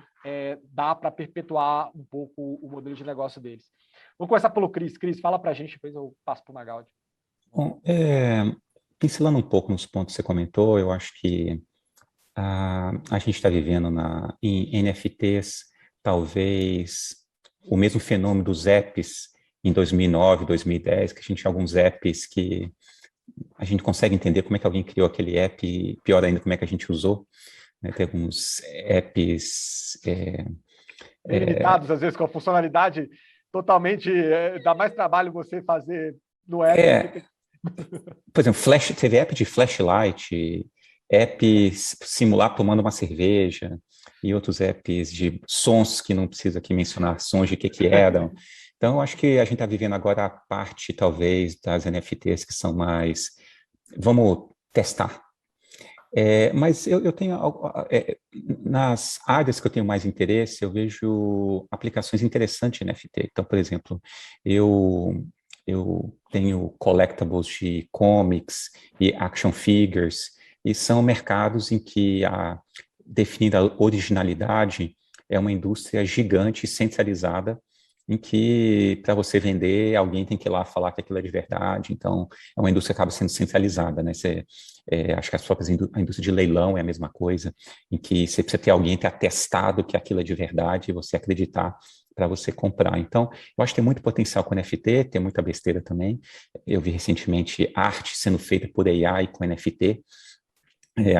dar para perpetuar um pouco o modelo de negócio deles. Vamos começar pelo Cris. Cris, fala para a gente, depois eu passo para o Magaldi. Bom, pincelando um pouco nos pontos que você comentou, eu acho que a gente está vivendo em NFTs, talvez o mesmo fenômeno dos apps em 2009, 2010, que a gente tinha alguns apps que a gente consegue entender como é que alguém criou aquele app e, pior ainda, como é que a gente usou. Né? Tem alguns apps... limitados, às vezes, com a funcionalidade totalmente... dá mais trabalho você fazer no app. Por exemplo, teve app de flashlight apps simular tomando uma cerveja, e outros apps de sons que não precisa aqui mencionar sons de que eram. Então, eu acho que a gente está vivendo agora a parte, talvez, das NFTs que são mais... Vamos testar. Mas eu tenho... nas áreas que eu tenho mais interesse, eu vejo aplicações interessantes em NFT. Então, por exemplo, eu tenho collectibles de comics e action figures, e são mercados em que a definida originalidade é uma indústria gigante, centralizada, em que, para você vender, alguém tem que ir lá falar que aquilo é de verdade. Então, é uma indústria que acaba sendo centralizada, né? Acho que a indústria de leilão é a mesma coisa, em que você precisa ter alguém ter atestado que aquilo é de verdade e você acreditar para você comprar. Então, eu acho que tem muito potencial com NFT, tem muita besteira também. Eu vi recentemente arte sendo feita por AI com NFT.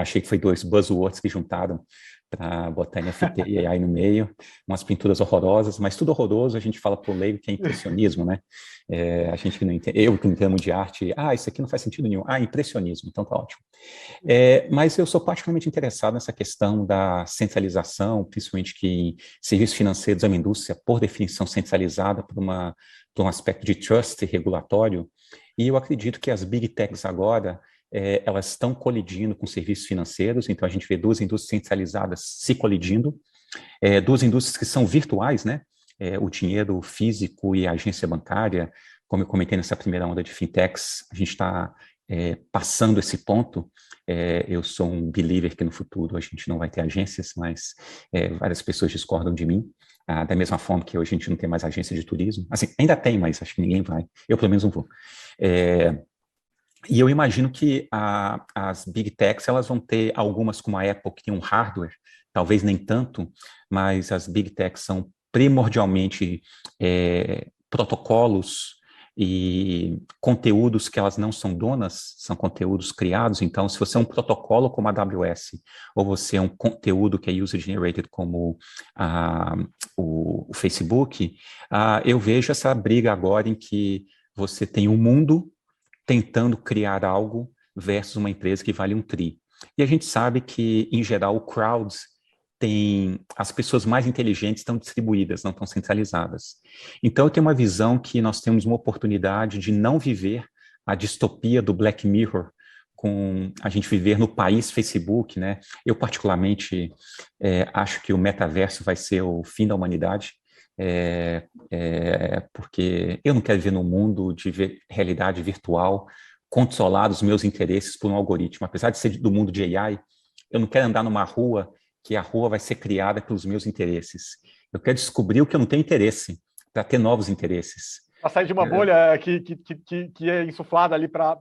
Achei que foi 2 buzzwords que juntaram para botar NFT e AI no meio, umas pinturas horrorosas, mas tudo horroroso a gente fala por leigo que é impressionismo, né? A gente que não entende, eu que não entendo de arte, isso aqui não faz sentido nenhum, impressionismo, então tá ótimo. Mas eu sou particularmente interessado nessa questão da centralização, principalmente que em serviços financeiros é uma indústria, por definição, centralizada por um aspecto de trust regulatório, e eu acredito que as big techs agora, elas estão colidindo com serviços financeiros, então a gente vê 2 indústrias centralizadas se colidindo, 2 indústrias que são virtuais, né? O dinheiro físico e a agência bancária, como eu comentei nessa primeira onda de fintechs, a gente está passando esse ponto. Eu sou um believer que no futuro a gente não vai ter agências, mas várias pessoas discordam de mim, da mesma forma que hoje a gente não tem mais agência de turismo. Assim, ainda tem, mas acho que ninguém vai. Eu pelo menos não vou. E eu imagino que as big techs, elas vão ter algumas como a Apple, que tem um hardware, talvez nem tanto, mas as big techs são primordialmente protocolos e conteúdos que elas não são donas, são conteúdos criados. Então, se você é um protocolo como a AWS, ou você é um conteúdo que é user-generated como o Facebook, eu vejo essa briga agora em que você tem um mundo tentando criar algo versus uma empresa que vale um tri. E a gente sabe que, em geral, o crowds as pessoas mais inteligentes estão distribuídas, não estão centralizadas. Então, eu tenho uma visão que nós temos uma oportunidade de não viver a distopia do Black Mirror, com a gente viver no país Facebook, né? Eu, particularmente, acho que o metaverso vai ser o fim da humanidade, porque eu não quero viver num mundo de realidade virtual, controlar os meus interesses por um algoritmo. Apesar de ser do mundo de AI, eu não quero andar numa rua que a rua vai ser criada pelos meus interesses. Eu quero descobrir o que eu não tenho interesse, para ter novos interesses. Para sair de uma bolha que é insuflada ali para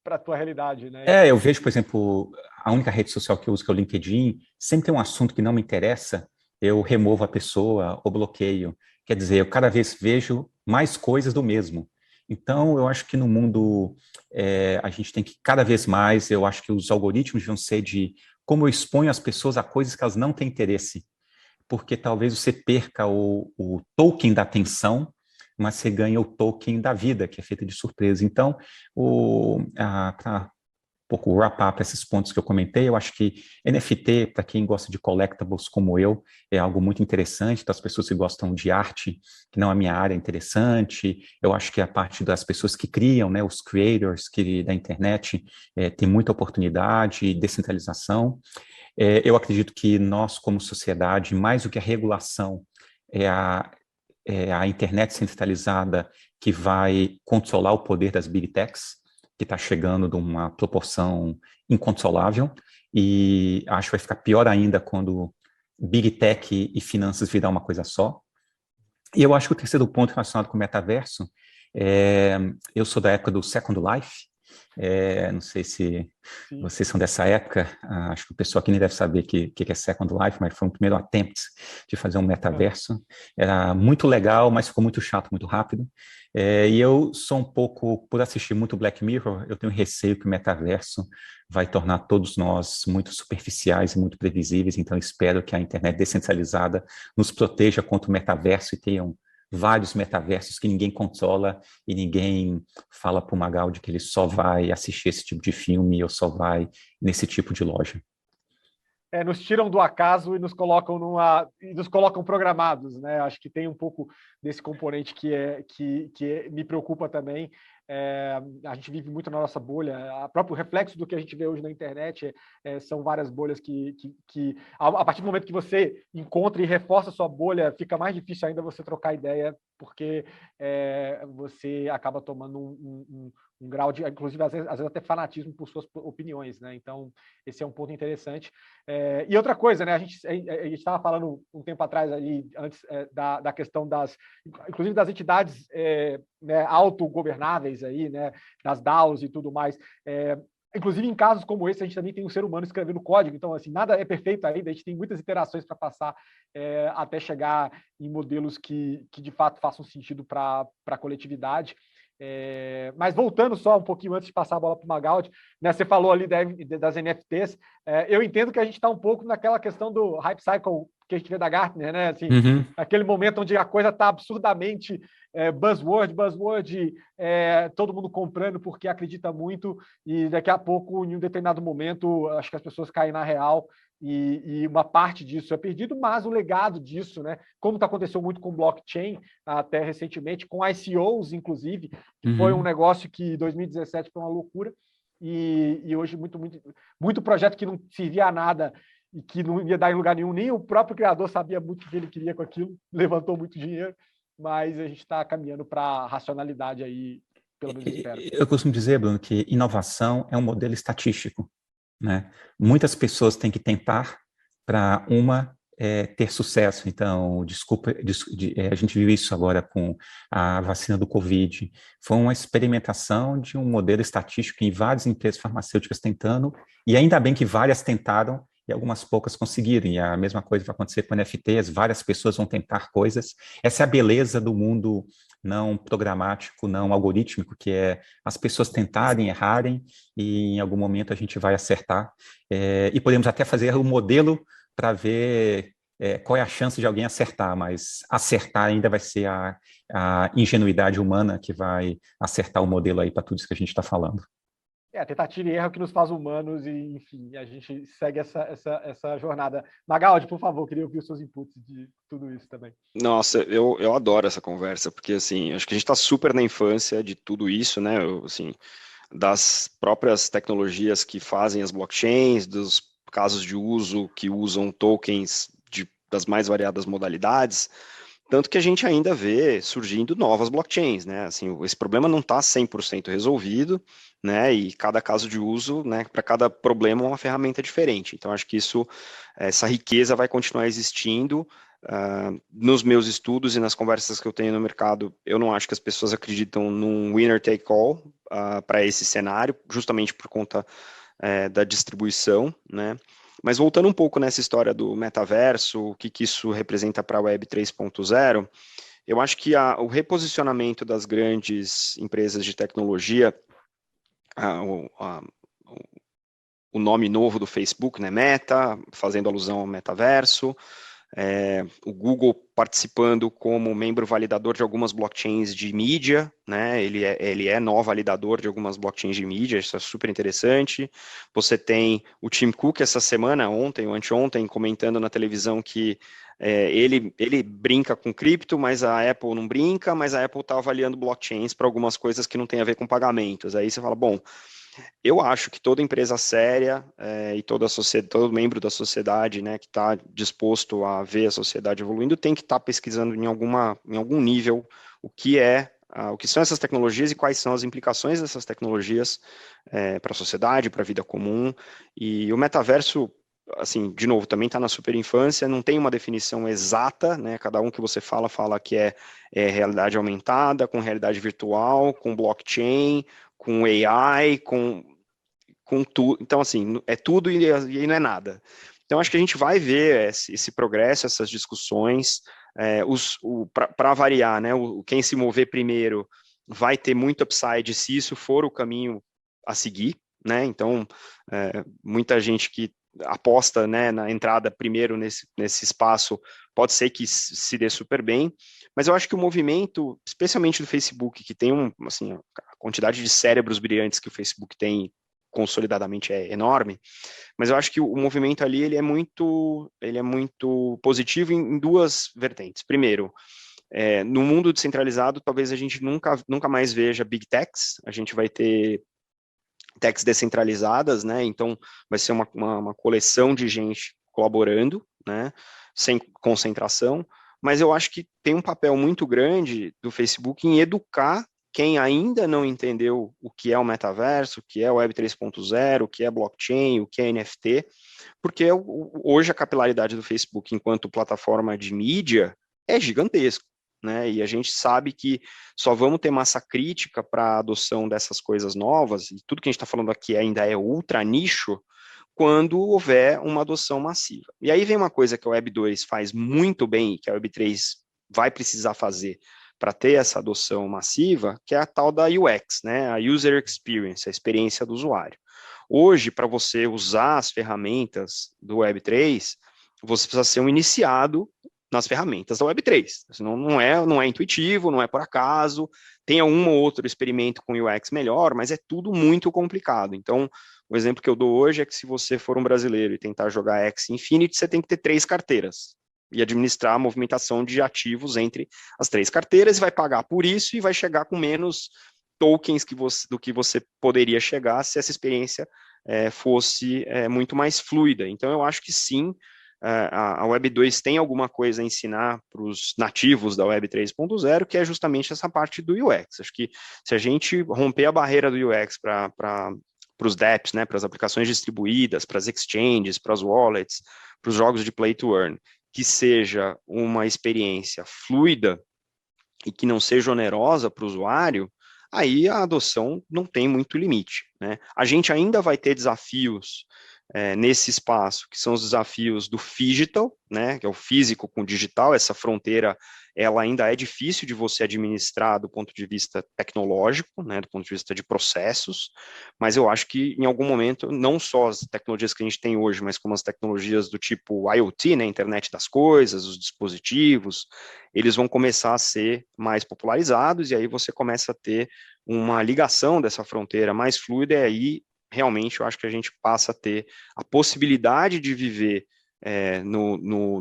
a tua realidade, né? Eu vejo, por exemplo, a única rede social que eu uso, que é o LinkedIn, sempre tem um assunto que não me interessa, eu removo a pessoa ou bloqueio. Quer dizer, eu cada vez vejo mais coisas do mesmo. Então, eu acho que no mundo, a gente tem que, cada vez mais, eu acho que os algoritmos vão ser de como eu exponho as pessoas a coisas que elas não têm interesse. Porque talvez você perca o token da atenção, mas você ganha o token da vida, que é feita de surpresa. Então, para um pouco wrap-up esses pontos que eu comentei, eu acho que NFT, para quem gosta de collectibles como eu, é algo muito interessante. Das pessoas que gostam de arte, que não é a minha área, é interessante. Eu acho que a parte das pessoas que criam, né, os creators da internet, tem muita oportunidade, descentralização. Eu acredito que nós, como sociedade, mais do que a regulação, é a internet centralizada que vai controlar o poder das big techs, que está chegando de uma proporção incontrolável, e acho que vai ficar pior ainda quando big tech e finanças virar uma coisa só. E eu acho que o terceiro ponto relacionado com o metaverso, eu sou da época do Second Life, não sei se vocês são dessa época, acho que o pessoal aqui nem deve saber o que é Second Life, mas foi um primeiro attempt de fazer um metaverso. Era muito legal, mas ficou muito chato, muito rápido. E eu sou um pouco, por assistir muito Black Mirror, eu tenho receio que o metaverso vai tornar todos nós muito superficiais e muito previsíveis, então espero que a internet descentralizada nos proteja contra o metaverso e tenham vários metaversos que ninguém controla e ninguém fala para o Magaldi que ele só vai assistir esse tipo de filme ou só vai nesse tipo de loja. Nos tiram do acaso e nos colocam programados, né? Acho que tem um pouco desse componente que me preocupa também. A gente vive muito na nossa bolha. O próprio reflexo do que a gente vê hoje na internet são várias bolhas que a partir do momento que você encontra e reforça a sua bolha, fica mais difícil ainda você trocar ideia, porque você acaba tomando um grau de, inclusive, às vezes até fanatismo por suas opiniões, né? Então, esse é um ponto interessante. E outra coisa, né? A gente estava falando um tempo atrás, ali, antes da questão inclusive das entidades né, autogovernáveis aí, né? Das DAOs e tudo mais. Inclusive, em casos como esse, a gente também tem um ser humano escrevendo código, então, assim, nada é perfeito ainda, a gente tem muitas iterações para passar até chegar em modelos que de fato façam sentido para a coletividade. Mas voltando só um pouquinho antes de passar a bola para o Magaldi, né, você falou ali das NFTs, eu entendo que a gente está um pouco naquela questão do hype cycle que a gente vê da Gartner, né? Assim, aquele momento onde a coisa está absurdamente buzzword, todo mundo comprando porque acredita muito, e daqui a pouco, em um determinado momento, acho que as pessoas caem na real e uma parte disso é perdido, mas o legado disso, né? Como aconteceu muito com blockchain, até recentemente, com ICOs, inclusive, que foi um negócio que em 2017 foi uma loucura, e hoje muito projeto que não servia a nada e que não ia dar em lugar nenhum, nem o próprio criador sabia muito o que ele queria com aquilo, levantou muito dinheiro, mas a gente está caminhando para a racionalidade aí, pelo menos espero. Eu costumo dizer, Bruno, que inovação é um modelo estatístico, né? Muitas pessoas têm que tentar para ter sucesso. Então, a gente viu isso agora com a vacina do Covid. Foi uma experimentação de um modelo estatístico em várias empresas farmacêuticas tentando, e ainda bem que várias tentaram e algumas poucas conseguiram. E a mesma coisa vai acontecer com NFTs, várias pessoas vão tentar coisas. Essa é a beleza do mundo não programático, não algorítmico, que é as pessoas tentarem, errarem, e em algum momento a gente vai acertar. E podemos até fazer um modelo para ver qual é a chance de alguém acertar, mas acertar ainda vai ser a ingenuidade humana que vai acertar o modelo aí para tudo isso que a gente está falando. A tentativa e erro que nos faz humanos, e enfim, a gente segue essa jornada. Magaldi, por favor, queria ouvir os seus inputs de tudo isso também. Nossa, eu adoro essa conversa, porque assim, acho que a gente está super na infância de tudo isso, né? Assim, das próprias tecnologias que fazem as blockchains, dos casos de uso que usam tokens das mais variadas modalidades, tanto que a gente ainda vê surgindo novas blockchains, né? Assim, esse problema não está 100% resolvido, né? E cada caso de uso, né? Para cada problema, é uma ferramenta diferente. Então, acho que essa riqueza vai continuar existindo. Nos meus estudos e nas conversas que eu tenho no mercado, eu não acho que as pessoas acreditam num winner take all para esse cenário, justamente por conta da distribuição, né? Mas voltando um pouco nessa história do metaverso, o que isso representa para a Web 3.0, eu acho que o reposicionamento das grandes empresas de tecnologia, o nome novo do Facebook, né, Meta, fazendo alusão ao metaverso, o Google participando como membro validador de algumas blockchains de mídia, né? Ele é nó validador de algumas blockchains de mídia, isso é super interessante. Você tem o Tim Cook essa semana, ontem ou anteontem, comentando na televisão que ele brinca com cripto, mas a Apple não brinca, mas a Apple está avaliando blockchains para algumas coisas que não tem a ver com pagamentos. Aí você fala, bom, eu acho que toda empresa séria e todo membro da sociedade, né, que está disposto a ver a sociedade evoluindo tem que estar pesquisando em algum nível o que são essas tecnologias e quais são as implicações dessas tecnologias para a sociedade, para a vida comum. E o metaverso, assim, de novo, também está na super infância, não tem uma definição exata, né? Cada um que você fala que é realidade aumentada, com realidade virtual, com blockchain, com AI, com tudo. Então, assim, é tudo e não é nada. Então, acho que a gente vai ver esse progresso, essas discussões, para variar, né? Quem se mover primeiro vai ter muito upside se isso for o caminho a seguir, né? Então, muita gente que aposta, né, na entrada primeiro nesse espaço, pode ser que se dê super bem, Mas eu acho que o movimento, especialmente do Facebook, que tem assim, a quantidade de cérebros brilhantes que o Facebook tem consolidadamente é enorme, mas eu acho que o movimento ali ele é muito positivo em duas vertentes. Primeiro, no mundo descentralizado, talvez a gente nunca mais veja big techs, a gente vai ter techs descentralizadas, né? Então vai ser uma coleção de gente colaborando, né? Sem concentração, mas eu acho que tem um papel muito grande do Facebook em educar quem ainda não entendeu o que é o metaverso, o que é o Web 3.0, o que é blockchain, o que é NFT, porque hoje a capilaridade do Facebook enquanto plataforma de mídia é gigantesco, né? E a gente sabe que só vamos ter massa crítica para a adoção dessas coisas novas, e tudo que a gente está falando aqui ainda é ultra nicho, quando houver uma adoção massiva. E aí vem uma coisa que a Web 2 faz muito bem, que a Web 3 vai precisar fazer para ter essa adoção massiva, que é a tal da UX, né? A User Experience, a experiência do usuário. Hoje, para você usar as ferramentas do Web 3, você precisa ser um iniciado nas ferramentas da Web 3. Senão não é intuitivo, não é por acaso, tem um ou outro experimento com UX melhor, mas é tudo muito complicado. Então, o exemplo que eu dou hoje é que se você for um brasileiro e tentar jogar Axie Infinity, você tem que ter 3 carteiras e administrar a movimentação de ativos entre as 3 carteiras, e vai pagar por isso e vai chegar com menos tokens do que você poderia chegar se essa experiência fosse muito mais fluida. Então, eu acho que sim, a Web 2 tem alguma coisa a ensinar para os nativos da Web 3.0, que é justamente essa parte do UX. Acho que se a gente romper a barreira do UX para os dApps, né, para as aplicações distribuídas, para as exchanges, para as wallets, para os jogos de play to earn, que seja uma experiência fluida e que não seja onerosa para o usuário, aí a adoção não tem muito limite, né? A gente ainda vai ter desafios nesse espaço, que são os desafios do phygital, né, que é o físico com o digital. Essa fronteira, ela ainda é difícil de você administrar do ponto de vista tecnológico, né, do ponto de vista de processos, mas eu acho que em algum momento, não só as tecnologias que a gente tem hoje, mas como as tecnologias do tipo IoT, né, Internet das Coisas, os dispositivos, eles vão começar a ser mais popularizados, e aí você começa a ter uma ligação dessa fronteira mais fluida, e aí realmente eu acho que a gente passa a ter a possibilidade de viver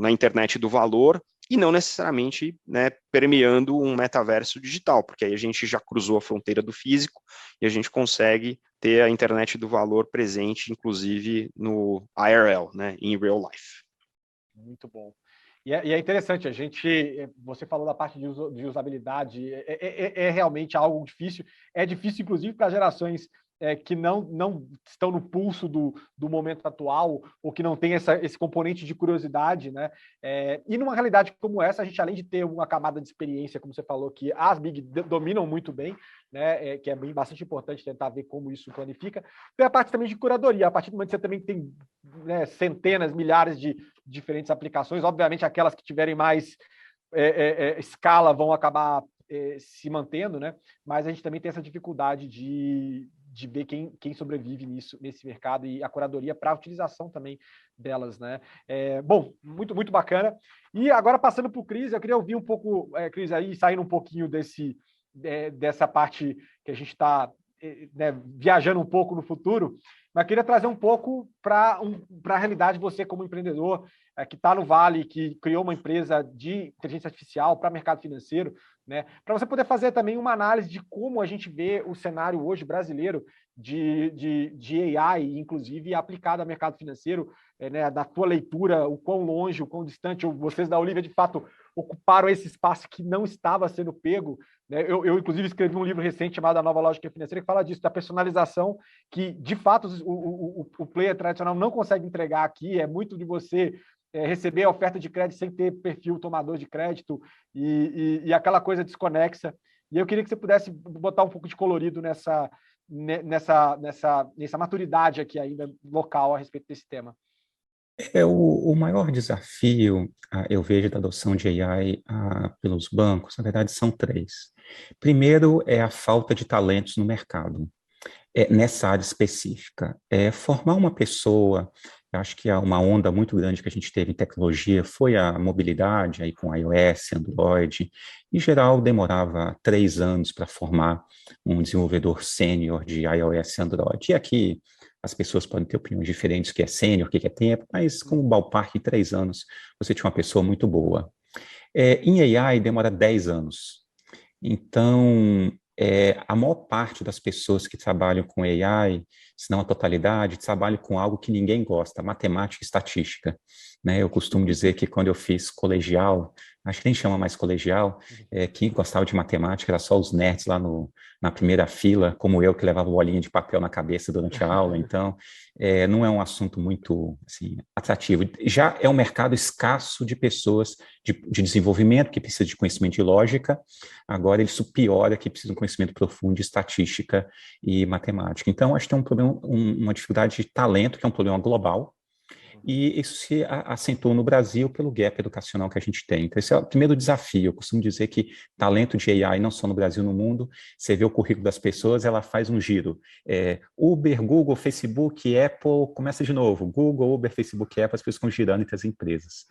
na internet do valor e não necessariamente, né, permeando um metaverso digital, porque aí a gente já cruzou a fronteira do físico e a gente consegue ter a internet do valor presente, inclusive no IRL, né, in real life. Muito bom. E é interessante, você falou da parte de usabilidade, é realmente algo difícil, é difícil inclusive para gerações que não estão no pulso do momento atual, ou que não tem esse componente de curiosidade, né? E numa realidade como essa, a gente, além de ter uma camada de experiência, como você falou, que as Big dominam muito bem, né? Que é bastante importante tentar ver como isso planifica, tem a parte também de curadoria. A partir do momento que você também tem, né, centenas, milhares de diferentes aplicações, obviamente aquelas que tiverem mais escala vão acabar se mantendo, né? Mas a gente também tem essa dificuldade de ver quem sobrevive nesse mercado, e a curadoria para a utilização também delas, né? Bom, muito, muito bacana. E agora, passando para o Cris, eu queria ouvir um pouco, Cris, aí, saindo um pouquinho dessa parte que a gente está viajando um pouco no futuro, mas queria trazer um pouco para a realidade, você como empreendedor que está no Vale, que criou uma empresa de inteligência artificial para mercado financeiro, né? Para você poder fazer também uma análise de como a gente vê o cenário hoje brasileiro de AI, inclusive aplicado ao mercado financeiro, né? Da tua leitura, o quão longe, o quão distante, vocês da Olivia, de fato, ocuparam esse espaço que não estava sendo pego, né? Eu inclusive, escrevi um livro recente chamado A Nova Lógica Financeira, que fala disso, da personalização, que, de fato, o player tradicional não consegue entregar aqui. É muito de você receber a oferta de crédito sem ter perfil tomador de crédito e aquela coisa desconexa. E eu queria que você pudesse botar um pouco de colorido nessa maturidade aqui ainda local a respeito desse tema. O maior desafio, eu vejo, da adoção de AI pelos bancos, na verdade, são 3. Primeiro é a falta de talentos no mercado, nessa área específica. Formar uma pessoa Eu acho que uma onda muito grande que a gente teve em tecnologia foi a mobilidade, aí com iOS, Android. Em geral, demorava 3 anos para formar um desenvolvedor sênior de iOS e Android. E aqui as pessoas podem ter opiniões diferentes, o que é sênior, o que é tempo, mas como ballpark, em 3 anos, você tinha uma pessoa muito boa. Em AI, demora 10 anos. Então, a maior parte das pessoas que trabalham com AI, se não a totalidade, trabalham com algo que ninguém gosta, matemática e estatística. Né? Eu costumo dizer que quando eu fiz colegial, acho que nem chama mais colegial, quem gostava de matemática era só os nerds lá na primeira fila, como eu, que levava bolinha de papel na cabeça durante a aula. Então, não é um assunto muito assim, atrativo. Já é um mercado escasso de pessoas de desenvolvimento, que precisa de conhecimento de lógica. Agora, isso piora, que precisa de um conhecimento profundo de estatística e matemática. Então, acho que tem um problema, uma dificuldade de talento, que é um problema global, e isso se acentuou no Brasil pelo gap educacional que a gente tem. Então, esse é o primeiro desafio. Eu costumo dizer que talento de AI, não só no Brasil, no mundo, você vê o currículo das pessoas, ela faz um giro. Uber, Google, Facebook, Apple, começa de novo. Google, Uber, Facebook, Apple, as pessoas estão girando entre as empresas.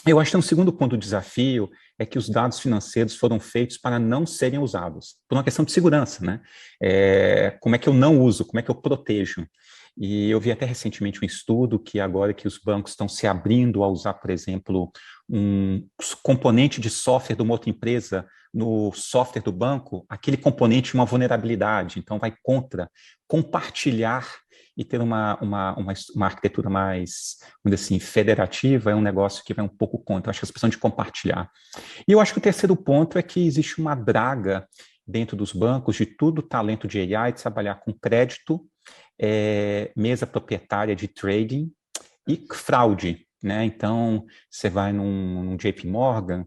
Eu acho que um segundo ponto do desafio é que os dados financeiros foram feitos para não serem usados, por uma questão de segurança, né? Como é que eu não uso, como é que eu protejo? E eu vi até recentemente um estudo que agora que os bancos estão se abrindo a usar, por exemplo, um componente de software de uma outra empresa no software do banco, aquele componente uma vulnerabilidade, então vai contra compartilhar e ter uma arquitetura mais, vamos dizer assim, federativa, é um negócio que vai um pouco contra. Eu acho que as pessoas de compartilhar. E eu acho que o terceiro ponto é que existe uma draga dentro dos bancos de tudo talento de AI, de trabalhar com crédito, mesa proprietária de trading e fraude, né? Então, você vai num JP Morgan,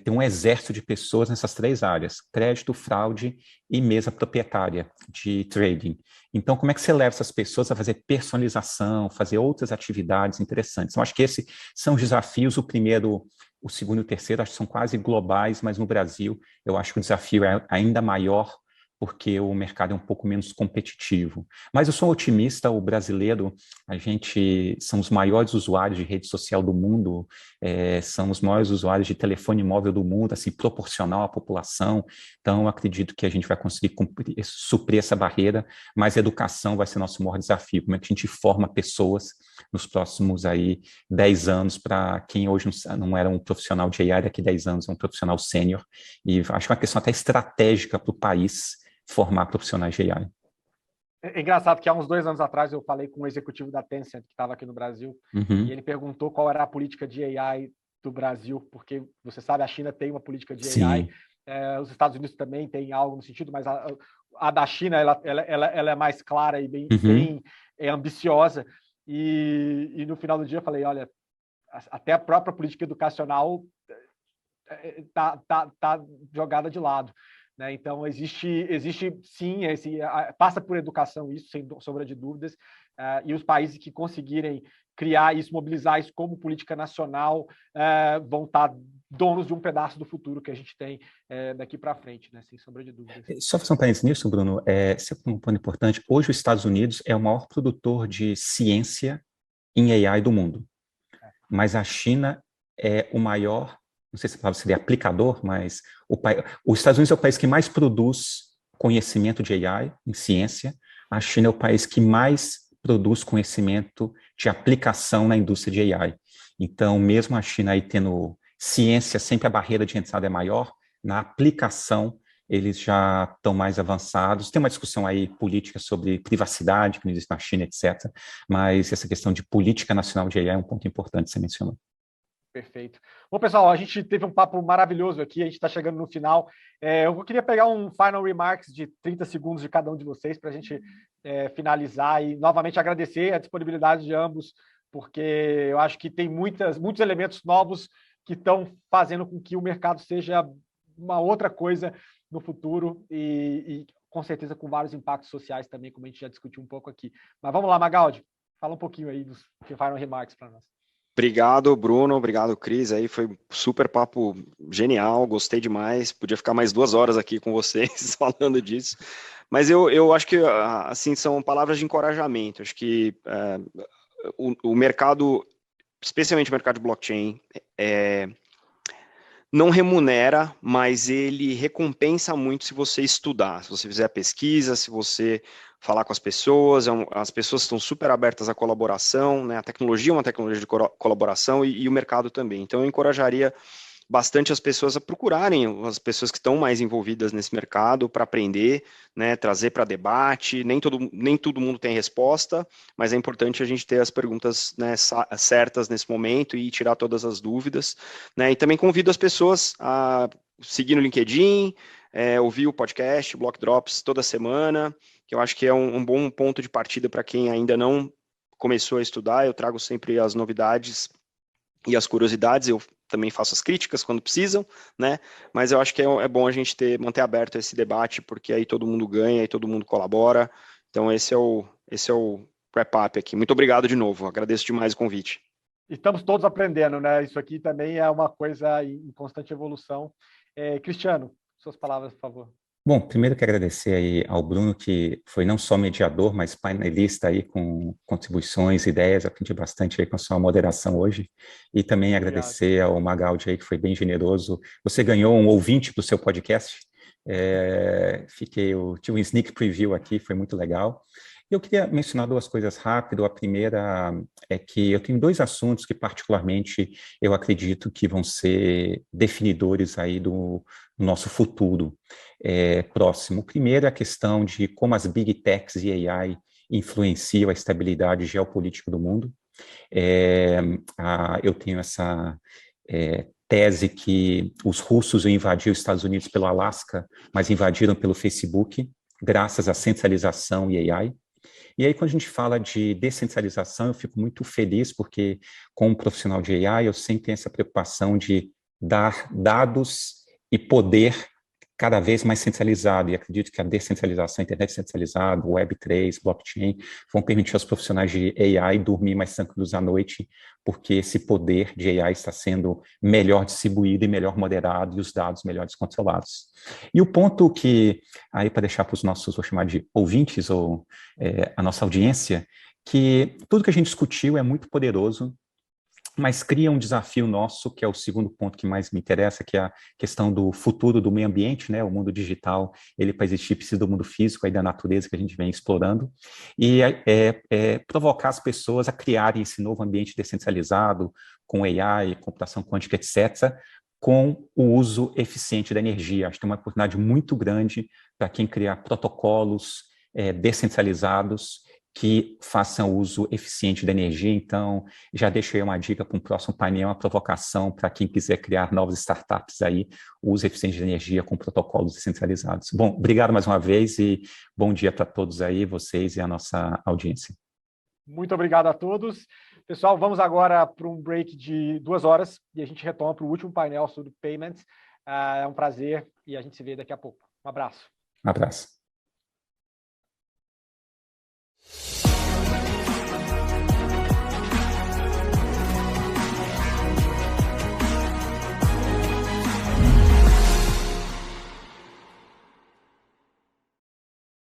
tem um exército de pessoas nessas 3 áreas, crédito, fraude e mesa proprietária de trading. Então, como é que você leva essas pessoas a fazer personalização, fazer outras atividades interessantes? Eu acho que esses são os desafios. O primeiro, o segundo e o terceiro, acho que são quase globais, mas no Brasil, eu acho que o desafio é ainda maior, porque o mercado é um pouco menos competitivo. Mas eu sou otimista, o brasileiro, a gente são os maiores usuários de rede social do mundo, são os maiores usuários de telefone móvel do mundo, assim, proporcional à população. Então, eu acredito que a gente vai conseguir suprir essa barreira, mas a educação vai ser nosso maior desafio. Como é que a gente forma pessoas nos próximos aí 10 anos para quem hoje não era um profissional de AI, daqui 10 anos é um profissional sênior, e acho que é uma questão até estratégica para o país formar profissionais de AI. É engraçado que há uns 2 anos atrás eu falei com um executivo da Tencent que estava aqui no Brasil, e ele perguntou qual era a política de AI do Brasil, porque você sabe, a China tem uma política de Sim. AI, os Estados Unidos também tem algo no sentido, mas a da China ela é mais clara e bem ambiciosa, e no final do dia eu falei, olha, até a própria política educacional tá jogada de lado. Né? Então, existe sim, passa por educação isso, sem sombra de dúvidas, e os países que conseguirem criar isso, mobilizar isso como política nacional, vão estar donos de um pedaço do futuro que a gente tem daqui para frente, né? Sem sombra de dúvidas. Só fazer um parênteses nisso, Bruno, sempre um ponto importante, hoje os Estados Unidos é o maior produtor de ciência em AI do mundo, mas a China é o maior, não sei se a palavra seria aplicador, mas os Estados Unidos é o país que mais produz conhecimento de AI em ciência, a China é o país que mais produz conhecimento de aplicação na indústria de AI. Então, mesmo a China aí tendo ciência, sempre a barreira de entrada é maior, na aplicação eles já estão mais avançados. Tem uma discussão aí política sobre privacidade, que não existe na China, etc. Mas essa questão de política nacional de AI é um ponto importante que você mencionou. Perfeito. Bom, pessoal, a gente teve um papo maravilhoso aqui, a gente está chegando no final. Eu queria pegar um final remarks de 30 segundos de cada um de vocês para a gente finalizar e novamente agradecer a disponibilidade de ambos, porque eu acho que tem muitos elementos novos que estão fazendo com que o mercado seja uma outra coisa no futuro e com certeza com vários impactos sociais também, como a gente já discutiu um pouco aqui. Mas vamos lá, Magaldi, fala um pouquinho aí dos final remarks para nós. Obrigado, Bruno. Obrigado, Cris. Aí foi um super papo genial. Gostei demais. Podia ficar mais 2 horas aqui com vocês falando disso. Mas eu acho que, assim, são palavras de encorajamento. Acho que o mercado, especialmente o mercado de blockchain, não remunera, mas ele recompensa muito se você estudar, se você fizer a pesquisa, se você falar com as pessoas estão super abertas à colaboração, né? A tecnologia é uma tecnologia de colaboração e o mercado também. Então, eu encorajaria bastante as pessoas a procurarem as pessoas que estão mais envolvidas nesse mercado para aprender, né? Trazer para debate. Nem todo mundo tem resposta, mas é importante a gente ter as perguntas, né, certas nesse momento e tirar todas as dúvidas, né? E também convido as pessoas a seguir no LinkedIn, ouvir o podcast, Block Drops, toda semana, que eu acho que é um bom ponto de partida para quem ainda não começou a estudar. Eu trago sempre as novidades e as curiosidades, eu também faço as críticas quando precisam, né? Mas eu acho que é bom a gente manter aberto esse debate, porque aí todo mundo ganha, aí todo mundo colabora. Então esse é o wrap-up aqui. Muito obrigado de novo, agradeço demais o convite. Estamos todos aprendendo, né? Isso aqui também é uma coisa em constante evolução. Cristiano, suas palavras, por favor. Bom, primeiro quero agradecer aí ao Bruno, que foi não só mediador, mas painelista aí com contribuições, ideias, aprendi bastante aí com a sua moderação hoje, e também agradecer ao Magaldi aí, que foi bem generoso. Você ganhou um ouvinte para o seu podcast, tive um sneak preview aqui, foi muito legal. Eu queria mencionar 2 coisas rápido. A primeira é que eu tenho 2 assuntos que particularmente eu acredito que vão ser definidores aí do nosso futuro próximo. O primeiro é a questão de como as Big Techs e AI influenciam a estabilidade geopolítica do mundo. Eu tenho essa tese que os russos invadiram os Estados Unidos pelo Alasca, mas invadiram pelo Facebook, graças à centralização e AI. E aí, quando a gente fala de descentralização, eu fico muito feliz, porque, como profissional de AI, eu sempre tenho essa preocupação de dar dados e poder cada vez mais centralizado, e acredito que a descentralização, a internet centralizada, Web3, blockchain, vão permitir aos profissionais de AI dormir mais tranquilos à noite, porque esse poder de AI está sendo melhor distribuído e melhor moderado, e os dados melhores controlados. E o ponto que, aí para deixar para os nossos, vou chamar de ouvintes, ou a nossa audiência, que tudo que a gente discutiu é muito poderoso, mas cria um desafio nosso, que é o segundo ponto que mais me interessa, que é a questão do futuro do meio ambiente, né? O mundo digital, ele para existir precisa do mundo físico, aí da natureza que a gente vem explorando, e provocar as pessoas a criarem esse novo ambiente descentralizado, com AI, computação quântica, etc., com o uso eficiente da energia. Acho que tem uma oportunidade muito grande para quem criar protocolos descentralizados que façam uso eficiente da energia. Então, já deixo aí uma dica para um próximo painel, uma provocação para quem quiser criar novas startups aí, uso eficiente de energia com protocolos descentralizados. Bom, obrigado mais uma vez e bom dia para todos aí, vocês e a nossa audiência. Muito obrigado a todos. Pessoal, vamos agora para um break de 2 horas e a gente retoma para o último painel sobre payments. É um prazer e a gente se vê daqui a pouco. Um abraço. Um abraço.